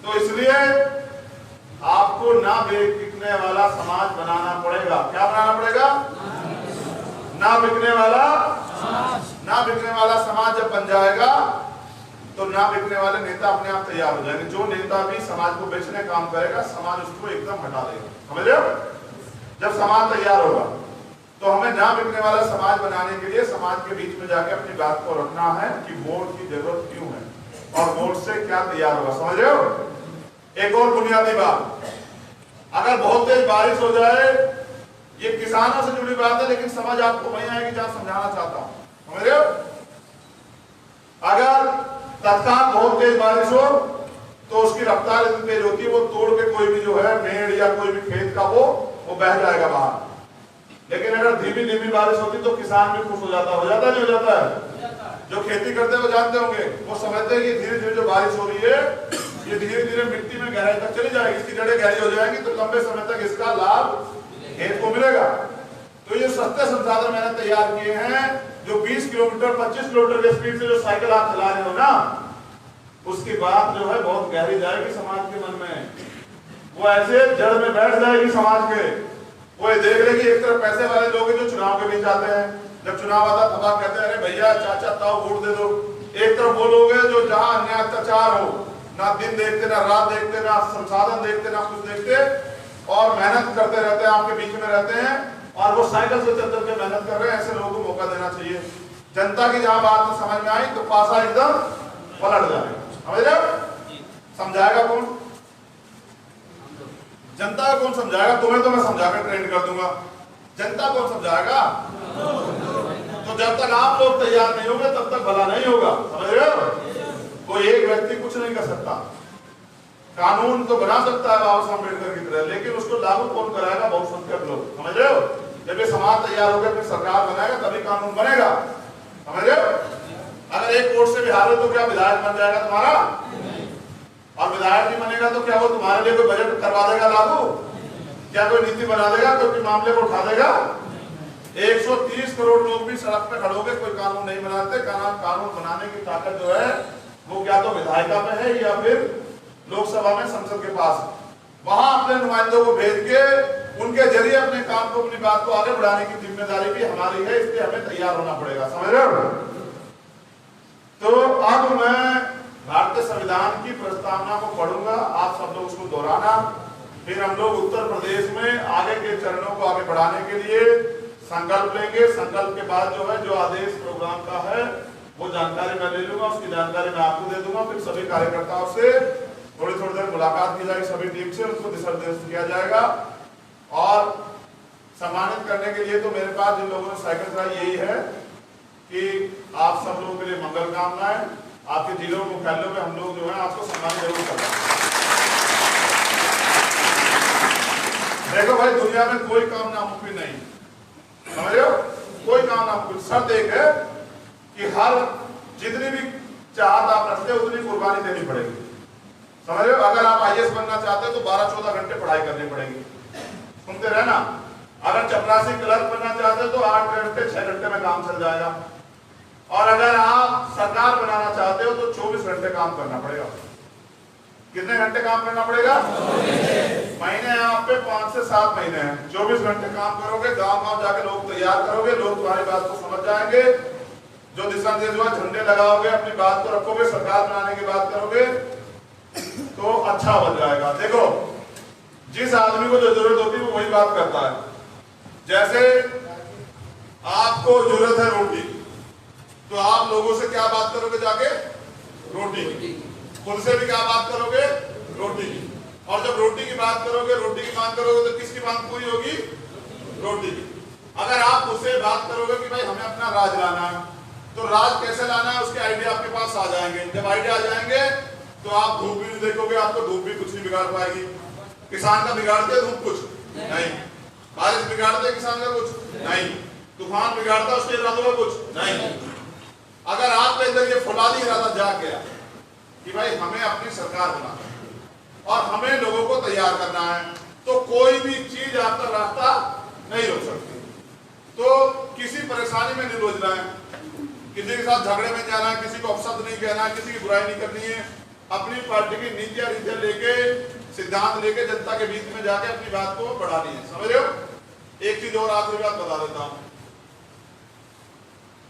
तो इसलिए आपको ना बिकने वाला समाज बनाना पड़ेगा। क्या बनाना पड़ेगा? ना बिकने वाला समाज जब बन जाएगा तो ना बिकने वाले नेता अपने आप तैयार हो जाएंगे। जो नेता भी समाज को बेचने काम करेगा, समाज उसको एकदम हटा देगा। समझ रहे हो? जब समाज तैयार होगा तो हमें ना बिकने वाला समाज बनाने के लिए समाज के बीच में जाके अपनी बात को रखना है कि वोट की जरूरत क्यों है और वोट से क्या तैयार होगा। समझ रहे हो? एक और बुनियादी बात, अगर बहुत तेज बारिश हो जाए, ये किसानों से जुड़ी बात है, लेकिन समझ आपको वहीं आएगी जहां समझाना चाहता हूं। समझ रहे हो? अगर तत्काल बहुत तेज बारिश हो तो उसकी रफ्तार इतनी तेज होती है, वो तोड़ के कोई भी जो है मेड़ या कोई भी खेत का वो बह जाएगा बाहर। लेकिन अगर धीमी धीमी बारिश होती तो किसान भी खुश हो जाता नहीं हो जाता है? जो खेती करते हैं वो जानते होंगे, वो समझते हैं कि धीरे धीरे जो बारिश हो रही है ये धीरे धीरे मिट्टी में गहराई तक चली जाएगी, इसकी जड़ें गहरी हो जाएंगी, तो लंबे समय तक इसका लाभ खेत को मिलेगा। तो ये सस्ते संसाधन मैंने तैयार किए हैं, जो 20 किलोमीटर 25 किलोमीटर की स्पीड से जो साइकिल आप चला रहे हो ना, उसकी बात जो है बहुत गहरी जाएगी समाज के मन में, वो ऐसे जड़ में बैठ जाएगी समाज के। वो ये देख रहे कि एक तरफ पैसे वाले लोग जो चुनाव के बीच आते हैं, जब चुनाव आता तब कहते हैं अरे भैया चाचा ताऊ वोट दे दो। एक तरफ वो लोग हैं जो जहां अन्याय अत्याचार हो, ना दिन देखते, ना रात देखते, ना संसाधन देखते, ना कुछ देखते, और मेहनत करते रहते हैं, आपके बीच में रहते हैं, और वो साइकिल से चल चल के मेहनत कर रहे हैं। ऐसे लोगों को मौका देना चाहिए। जनता की जहां बात में समझ में आई तो पासा एकदम पलट जाएगा। समझ रहे हो? समझाएगा कौन? जनता कौन समझाएगा? तुम्हें तो मैं समझाकर ट्रेंड कर दूंगा, जनता कौन समझाएगा? तो जब तक आप लोग तैयार नहीं होंगे तब तक भला नहीं होगा। समझ रहे हो? कोई एक व्यक्ति कुछ नहीं कर सकता। कानून तो बना सकता है बाबा साहब अम्बेडकर की तरह, लेकिन उसको लागू कौन कराएगा? बहुसंख्यक लोग। समझ रहे हो? जब ये समाज तैयार हो गया फिर सरकार बनाएगा तभी कानून बनेगा। समझ रहे हो? अगर एक वोट से भी हारे तो क्या विधायक बन जाएगा तुम्हारा? और विधायक नहीं बनेगा तो क्या वो तुम्हारे लिए कोई बजट करवा देगा लागू? क्या कोई नीति बना देगा? कोई मामले को उठा देगा? 130 करोड़ लोग भी सड़क पे खड़े होंगे, कोई कानून नहीं बनाते। कानून बनाने की ताकत जो है वो क्या तो विधायिका में है या फिर लोकसभा में संसद के पास। वहां अपने नुमाइंदों को भेज के उनके जरिए अपने काम को, अपनी बात को आगे बढ़ाने की जिम्मेदारी भी हमारी है, इसलिए हमें तैयार होना पड़ेगा। समझ रहे हो? तो अब मैं भारतीय संविधान की प्रस्तावना को पढ़ूंगा, आप सब लोग उसको दोहराना, फिर हम लोग उत्तर प्रदेश में आगे के चरणों को आगे बढ़ाने के लिए संकल्प लेंगे। संकल्प के बाद जो है जो आदेश प्रोग्राम का है वो जानकारी मैं ले लूंगा, उसकी जानकारी मैं आपको दे दूंगा। फिर सभी कार्यकर्ताओं से थोड़ी देर मुलाकात की जाएगी, सभी टीम से उनको दिशा निर्देश किया जाएगा। और सम्मानित करने के लिए तो मेरे पास जिन लोगों ने साइकिल चलाई यही है कि आप सब लोगों के लिए मंगल कामनाएं। आपके जिलों मुख्यालयों में हम लोग जो है आपको सम्मान जरूर करेंगे। देखो भाई, दुनिया में कोई काम नामुमकिन नहीं, समझ रहे हो? कोई काम नामुमकिन। शर्त एक है कि हर जितनी भी चाहत आप रखते हो उतनी कुर्बानी देनी पड़ेगी। समझ रहे हो? अगर आप IAS बनना चाहते हो तो 12-14 घंटे पढ़ाई करनी पड़ेगी। सुनते रहना। अगर चपरासी क्लर्क बनना चाहते हो तो 8 घंटे 6 घंटे में काम चल जाएगा। और अगर आप सरकार बनाना चाहते हो तो 24 घंटे काम करना पड़ेगा। कितने घंटे काम करना पड़ेगा? महीने आप पे 5 से 7 महीने हैं। 24 घंटे काम करोगे, गांव-गांव जाके लोग तैयार करोगे, लोग तुम्हारी बात को समझ जाएंगे। जो दिशा निर्देश हुआ, झंडे लगाओगे, अपनी बात को रखोगे, सरकार बनाने की बात करोगे तो अच्छा बन जाएगा। देखो, जिस आदमी को जो जरूरत होती है वो वही बात करता है। जैसे आपको जरूरत है रोटी, तो आप लोगों से क्या बात करोगे? जाके रोटी की। खुद से भी क्या बात करोगे? रोटी की। और जब रोटी की बात करोगे, रोटी की मांग करोगे तो किसकी मांग पूरी होगी? रोटी की। अगर आप उससे बात करोगे कि भाई हमें अपना राज लाना है, तो राज कैसे लाना है उसके आइडिया आपके पास आ जाएंगे। जब आइडिया आ जाएंगे तो आप धूप भी देखोगे, आपको धूप भी कुछ नहीं बिगाड़ पाएगी। किसान का बिगाड़ते धूप कुछ नहीं, बारिश बिगाड़ते किसान का कुछ नहीं, तूफान बिगाड़ता उसके इरादों का कुछ नहीं। अगर आपके अंदर ये फौलादी इरादा जाग गया कि भाई हमें अपनी सरकार बनाना है और हमें लोगों को तैयार करना है, तो कोई भी चीज आपका रास्ता नहीं रोक सकती। तो किसी परेशानी में नहीं उलझना है, किसी के साथ झगड़े में जाना है, किसी को अपशब्द नहीं कहना है, किसी की बुराई नहीं करनी है। अपनी पार्टी की नीतियां रीतियां लेके, सिद्धांत लेके जनता के बीच में जाके अपनी बात को बढ़ानी है। समझ रहे हो? एक चीज और आखिरी बात बता देता हूं,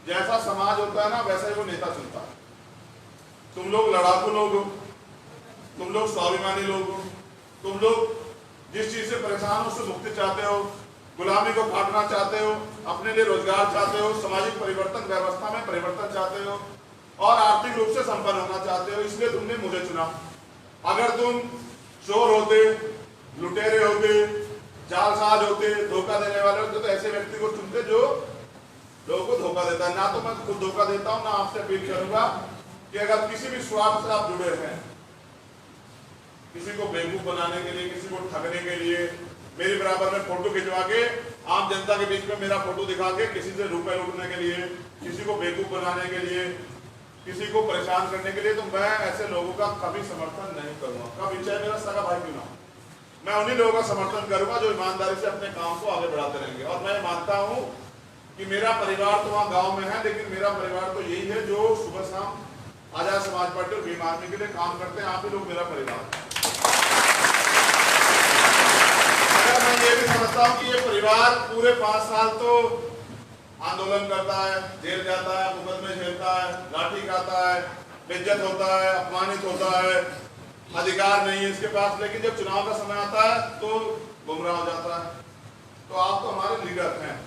जैसा समाज होता है ना वैसा ही वो नेता चुनता है। तुम लोग लड़ाकू लोग हो, तुम लोग स्वाभिमानी लोग हो, तुम लोग जिस चीज से परेशान हो उससे मुक्ति चाहते हो, गुलामी को काटना चाहते हो, अपने लिए रोजगार चाहते हो, सामाजिक परिवर्तन, व्यवस्था में परिवर्तन चाहते हो और आर्थिक रूप से संपन्न होना चाहते हो, इसलिए तुमने मुझे चुना। अगर तुम चोर होते, लुटेरे होते, जालसाज होते, धोखा देने वाले होते तो ऐसे व्यक्ति को चुनते जो लोगों को धोखा देता है। ना तो मैं खुद धोखा देता हूं, ना आपसे अपील करूंगा कि अगर किसी भी स्वार्थ से आप जुड़े हैं, किसी को बेवकूफ बनाने के लिए, किसी को ठगने के लिए, मेरे बराबर में फोटो खिंचवा के आम जनता के बीच में मेरा फोटो दिखा के किसी से रुपए लूटने के लिए, किसी को बेवकूफ बनाने के लिए, किसी को परेशान करने के लिए, तो मैं ऐसे लोगों का कभी समर्थन नहीं करूंगा। कभी, चाहे मेरा सगा भाई क्यों ना हो, मैं उन्हीं लोगों का समर्थन करूंगा जो ईमानदारी से अपने काम को आगे बढ़ाते रहेंगे। और मैं मानता हूं कि मेरा परिवार तो वहां गांव में है, लेकिन मेरा परिवार तो यही है जो सुबह शाम आजाद समाज पार्टी और भीम आर्मी के लिए काम करते हैं। आप ही लोग मेरा परिवार। मैं ये भी समझता हूँ कि ये परिवार पूरे 5 साल तो आंदोलन करता है, जेल जाता है, मुकदमे झेलता है, लाठी खाता है, बेइज्जत होता है, अपमानित होता है, अधिकार नहीं है इसके पास, लेकिन जब चुनाव का समय आता है तो गुमराह हो जाता है। तो आप तो हमारे लीडर हैं,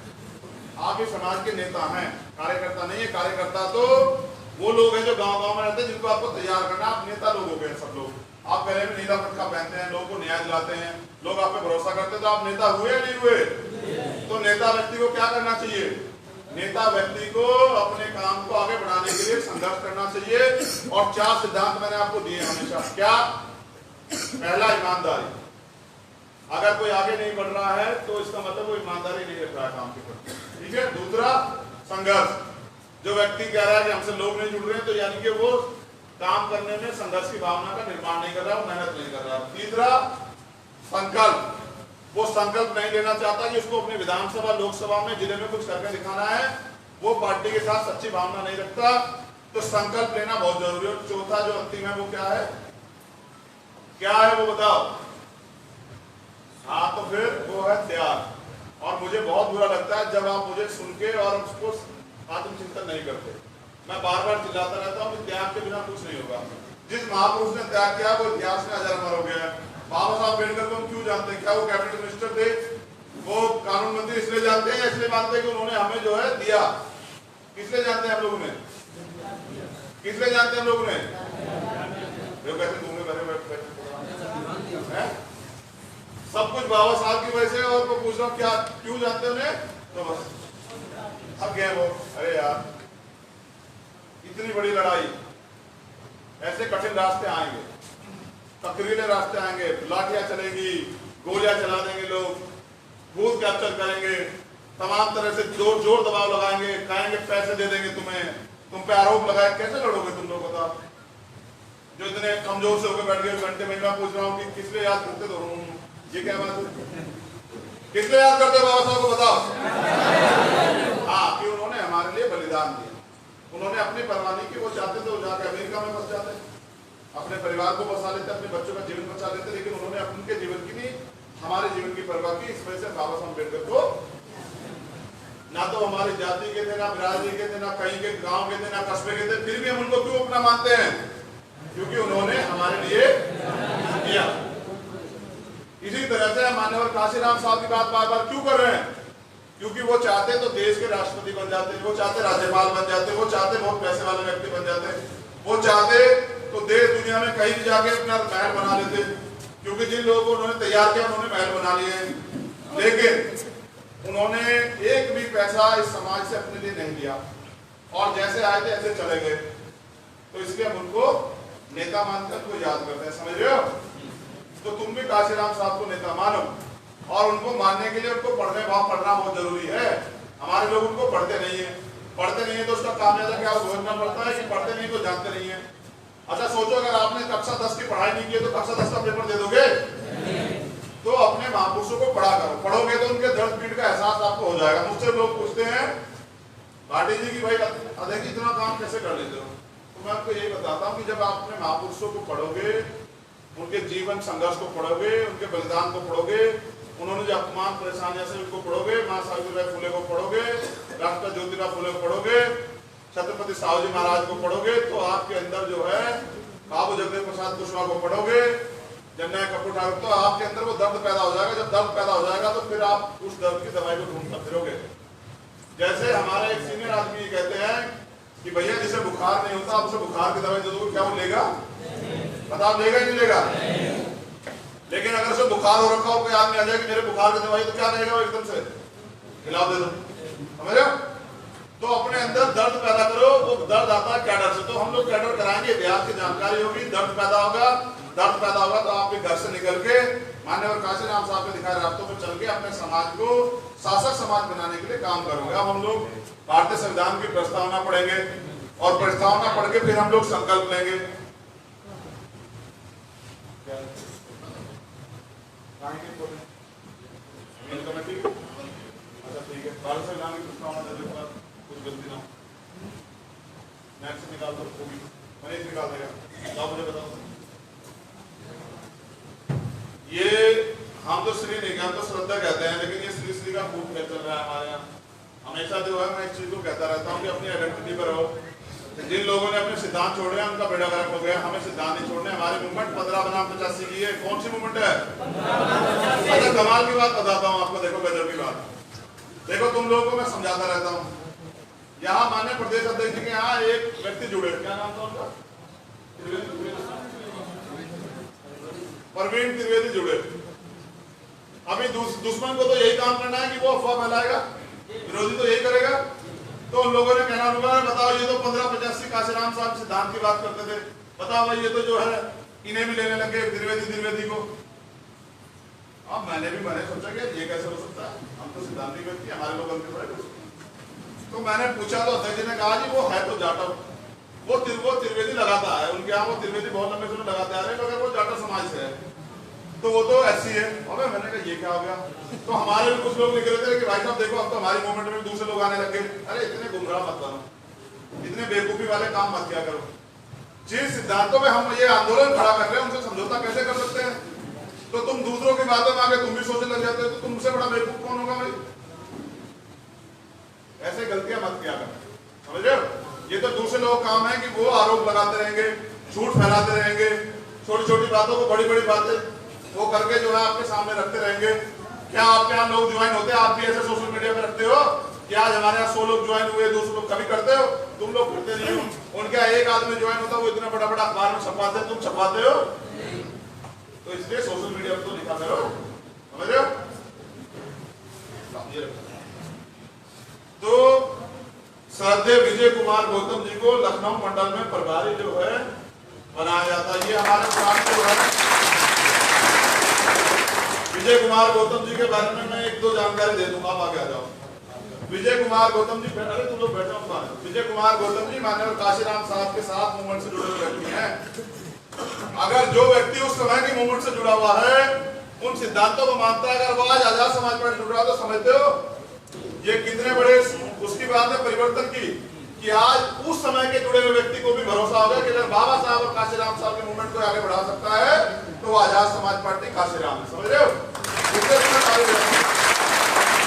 आप ही समाज के नेता हैं, कार्यकर्ता नहीं है। कार्यकर्ता तो वो लोग हैं जो गांव-गांव में रहते हैं, जिनको आपको तैयार करना। आप नेता लोग हो गए सब लोग। आप गले में नीला पटका पहनते हैं, लोगों को न्याय दिलाते हैं, लोग आप पे भरोसा करते हैं, तो आप नेता हुए या नहीं हुए? तो नेता व्यक्ति को क्या करना चाहिए? नेता व्यक्ति को अपने काम को आगे बढ़ाने के लिए संघर्ष करना चाहिए। और 4 सिद्धांत मैंने आपको दिए हमेशा। क्या? पहला ईमानदारी, अगर कोई आगे नहीं बढ़ रहा है तो इसका मतलब वो ईमानदारी नहीं रख रहा है काम के प्रति, ठीक है। दूसरा संघर्ष, जो व्यक्ति कह रहा है कि हमसे लोग नहीं जुड़ रहे हैं तो यानी कि वो काम करने में संघर्ष की भावना का निर्माण नहीं कर रहा, वो मेहनत नहीं कर रहा। तीसरा संकल्प, वो संकल्प नहीं लेना चाहता कि उसको अपने विधानसभा लोकसभा में जिले में कुछ करके दिखाना है, वो पार्टी के साथ सच्ची भावना नहीं रखता, तो संकल्प लेना बहुत जरूरी है। चौथा जो अंतिम है वो क्या है, क्या है वो बताओ। हाँ, तो फिर वो है त्याग। और मुझे बहुत बुरा लगता है जब आप मुझे सुन के और उसको आत्मचिंतन नहीं करते। मैं बार बार चिल्लाता रहता हूँ कि त्याग के बिना कुछ नहीं होगा। जिस महापुरुष ने त्याग किया वो इतिहास में अजर अमर हो गया है। बाबा साहब अम्बेडकर को हम क्यों जानते हैं? क्या वो कैबिनेट मिनिस्टर थे? वो कानून मंत्री इसलिए जानते हैं, इसलिए मानते हैं कि उन्होंने हमें जो है दिया। किसलिए जानते हैं हम लोगों ने? किसलिए जानते हैं हम लोगों ने? कैसे घूमे भरे बैठे सब कुछ बाबा साहब की वजह से। और को पूछ रहा हूँ क्या क्यों जानते उन्हें, तो बस अब गए वो। अरे यार, इतनी बड़ी लड़ाई, ऐसे कठिन रास्ते आएंगे, तकरीले रास्ते आएंगे, लाठियां चलेंगी, गोलियां चला देंगे लोग, बूथ कैप्चर करेंगे, तमाम तरह से जोर जोर दबाव लगाएंगे, कहेंगे पैसे दे देंगे तुम्हें, तुम पे आरोप लगाए, कैसे लड़ोगे तुम लोग बताओ? जो इतने कमजोर से होकर बैठ गए घंटे में। मैं पूछ रहा हूँ कि किस लिए याद करते तो ये क्या बात है? किस लिए याद करते बाबा साहब को बताओ? हाँ, कि उन्होंने हमारे लिए बलिदान दिया। उन्होंने अपनी परवाह नहीं की, वो चाहते थे वो जाके अमेरिका में बस जाते, अपने परिवार को बसा लेते, अपने बच्चों का जीवन बचा लेते, लेकिन उन्होंने उनके जीवन की नहीं, हमारे जीवन की परवाह की। इस वजह से बाबा साहब अम्बेडकर को ना तो हमारी जाति के थे, ना बिरादरी के थे, ना कहीं के गांव के थे, ना कस्बे के थे, फिर भी हम उनको क्यों अपना मानते हैं? क्योंकि उन्होंने हमारे लिए किया। इसी तरह से मान्यवर काशीराम साहब की बात बार बार क्यों कर रहे हैं? क्योंकि वो चाहते तो देश के राष्ट्रपति बन जाते, वो चाहते राज्यपाल बन जाते, वो चाहते बहुत पैसे वाले व्यक्ति बन जाते, वो चाहते तो देश दुनिया में कहीं भी जाके अपना महल बना लेते। क्योंकि जिन लोगों को उन्होंने तैयार किया उन्होंने महल बना लिए, लेकिन उन्होंने एक भी पैसा इस समाज से अपने लिए नहीं लिया और जैसे आए थे ऐसे चले गए। तो इसलिए हम उनको नेता मानकर उनको याद करते हैं, समझ रहे हो? तो तुम भी काशीराम साहब को नेता मानो, और उनको मानने के लिए उनको पढ़ना बहुत जरूरी है। हमारे लोग उनको पढ़ते नहीं है, पढ़ते नहीं है तो उसका कामयाबी क्या भुगतना पड़ता है कि पढ़ते नहीं तो जानते नहीं है। अच्छा सोचो, अगर आपने कक्षा 10 की पढ़ाई नहीं की तो कक्षा 10 का पेपर दे दोगे? तो अपने महापुरुषों को पढ़ा करो, पढ़ोगे तो उनके दर्द पीड़ का एहसास आपको हो जाएगा। मुझसे लोग पूछते हैं भाटी जी की भाई अधिक इतना काम कैसे कर लेते हो? तो मैं आपको यही बताता हूँ कि जब आप अपने महापुरुषों को पढ़ोगे, उनके जीवन संघर्ष को पढ़ोगे, उनके बलिदान को पढ़ोगे, उन्होंने जो अपमान परेशानियां से उनको पढ़ोगे, माँ सावित्रीबाई फुले को पढ़ोगे, राष्ट्रपिता ज्योतिराव फुले को पढ़ोगे, छत्रपति साहू महाराज को पढ़ोगे, तो आपके अंदर जो है बाबू जगदेव प्रसाद कुशवाहा को पढ़ोगे, जननायक कपूर ठाकुर, तो आपके अंदर वो दर्द पैदा हो जाएगा। जब दर्द पैदा हो जाएगा तो फिर आप उस दर्द की दवाई को ढूंढकर फिरोगे। जैसे हमारा एक सीनियर आदमी कहते हैं कि भैया जिसे बुखार नहीं होता, आप उसे बुखार की दवाई दे दोगे, क्या वो लेगा? बताओ लेगा नहीं लेगा? लेकिन अगर उसे बुखार हो रखा हो, कोई आदमी आ जाए कि मेरे बुखार की दवाई, तो क्या कहेगा वो? एकदम से खिला दे दो, समझ रहे हो? तो अपने अंदर दर्द पैदा करो। वो दर्द आता है कैडर से, तो हम लोग कैडर कराएंगे, इतिहास की जानकारी होगी, दर्द पैदा होगा। दर्द पैदा होगा तो आप भी घर से निकल के मान्यवर काशीराम साहब के दिखाए रास्तों पर चल के अपने समाज को शासक समाज बनाने के लिए काम करोगे। अब हम लोग भारतीय संविधान की प्रस्तावना पढ़ेंगे और प्रस्तावना पढ़ के फिर हम लोग संकल्प लेंगे। अच्छा ठीक है, भारत संविधान की प्रस्तावना देने के बाद कुछ गलती ना हो, मैथ से निकाल दो, मनीष निकाल देगा। आप मुझे बताओ, ये हम तो श्री नहीं, हम तो श्रद्धा कहते हैं, लेकिन ये श्री श्री का खूब चल रहा है हमारे यहाँ। हमेशा जो है मैं एक चीज को कहता रहता हूँ कि अपनी आइडेंटिटी पर रहो। जिन लोगों ने अपने सिद्धांत छोड़े हैं उनका बेड़ा गर्क हो गया। हमें सिद्धांत नहीं छोड़ने। हमारी मूवमेंट 15 बनाम 85 की है। कौन सी मूवमेंट है? अच्छा कमाल की बात बताता हूँ आपको, देखो गजब की बात। देखो तुम लोगों को मैं समझाता रहता हूँ। यहाँ माननीय प्रदेश अध्यक्ष जी के यहाँ एक व्यक्ति जुड़े, क्या नाम था उनका? प्रवीण त्रिवेदी जुड़े। अभी दुश्मन को तो यही काम करना है कि वो अफवाह फैलाएगा, विरोधी तो यही करेगा। तो उन लोगों ने कहना होगा बताओ ये तो 1585 काशीराम साहब सिद्धांत की बात करते थे, बताओ भाई ये तो जो है इन्हें भी लेने लगे द्विवेदी को। अब मैंने सोचा कि ये कैसे हो सकता है, हम तो सिद्धांतिक व्यक्ति, हमारे लोग गलती थोड़े कर सकते। तो मैंने पूछा तो अध्यक्ष जी ने कहा जी वो है तो जाटव, वो त्रिवेदी लगाता है, उनके यहाँ वो त्रिवेदी बहुत लंबे समय लगाते आ रहे हैं, मगर वो जाटव समाज से है, तो वो तो ऐसी है। और मैंने कहा ये क्या हो गया। तो हमारे भी कुछ लोग लिख रहे थे कि भाई साहब देखो अब तो हमारी मूवमेंट में दूसरे लोग आने लगे। अरे इतने गुमराह मत बनो, इतने बेवकूफी वाले काम मत किया करो। जिन सिद्धांतों में हम ये आंदोलन खड़ा कर रहे हैं उनसे समझौता कैसे कर सकते हैं। तो तुम दूसरों की बातों में आके तुम भी सोचने लग जाते हो, तो तुमसे बड़ा बेवकूफ कौन होगा भाई। ऐसे गलतियां मत किया कर, समझ रहे हो। ये तो दूसरे लोग काम है कि वो आरोप लगाते रहेंगे, झूठ फैलाते रहेंगे, छोटी छोटी बातों को बड़ी बड़ी बातें वो करके जो है आपके सामने रखते रहेंगे। क्या आपके यहाँ लोग ज्वाइन होते हैं, आप भी ऐसे सोशल मीडिया पे रखते हो कि आज हमारे यहाँ 100 लोग ज्वाइन हुए, 200 लोग, कभी करते हो? तुम लोग करते नहीं हो। उनके यहाँ एक आदमी ज्वाइन होता है, वो इतना बड़ा बड़ा अखबार में छपाते हैं, तुम छपाते हो। तो इसलिए सोशल मीडिया पर तो लिखा करो, समझ रहे हो। तो श्रद्धेय विजय कुमार गौतम जी को लखनऊ मंडल में प्रभारी जो है बनाया जाता है। ये हमारे प्रांत जो है विजय कुमार गौतम जी के बारे में मैं 1-2 जानकारी दे दूंगा, आप आगे आ जाओ। विजय कुमार गौतम जी, अरे तुम लोग बैठो। विजय कुमार गौतम जी माननीय काशीराम साहब के साथ मूवमेंट से जुड़े हुए व्यक्ति हैं। अगर जो व्यक्ति उस समय की मूवमेंट से जुड़ा हुआ है, उन सिद्धांतों को मानता है, अगर वो आज आजाद समाज पार्टी जुड़ रहा है, तो समझते हो ये कितने बड़े उसकी बात है परिवर्तन की, कि आज उस समय के जुड़े हुए व्यक्ति को भी भरोसा होगा कि अगर बाबा साहब और काशीराम साहब के मूवमेंट को आगे बढ़ा सकता है तो आजाद समाज पार्टी काशीराम है, समझ रहे हो।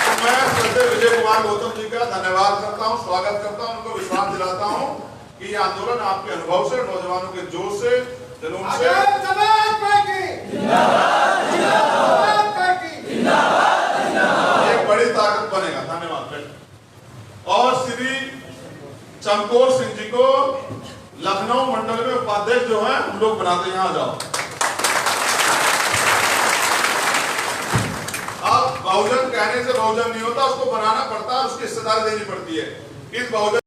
तो मैं श्रद्धेय विजय कुमार गौतम जी का धन्यवाद करता हूँ, स्वागत करता हूँ, उनको विश्वास दिलाता हूँ कि ये आंदोलन आपके अनुभव से, नौजवानों के जोश से, जुनून से एक बड़ी ताकत बनेगा। धन्यवाद। और श्री चमकौर सिंह जी को लखनऊ मंडल में उपाध्यक्ष जो है हम लोग बनाते हैं, यहाँ जाओ। अब बहुजन कहने से बहुजन नहीं होता, उसको बनाना पड़ता है, उसकी हिस्सेदारी देनी पड़ती है। इस बहुजन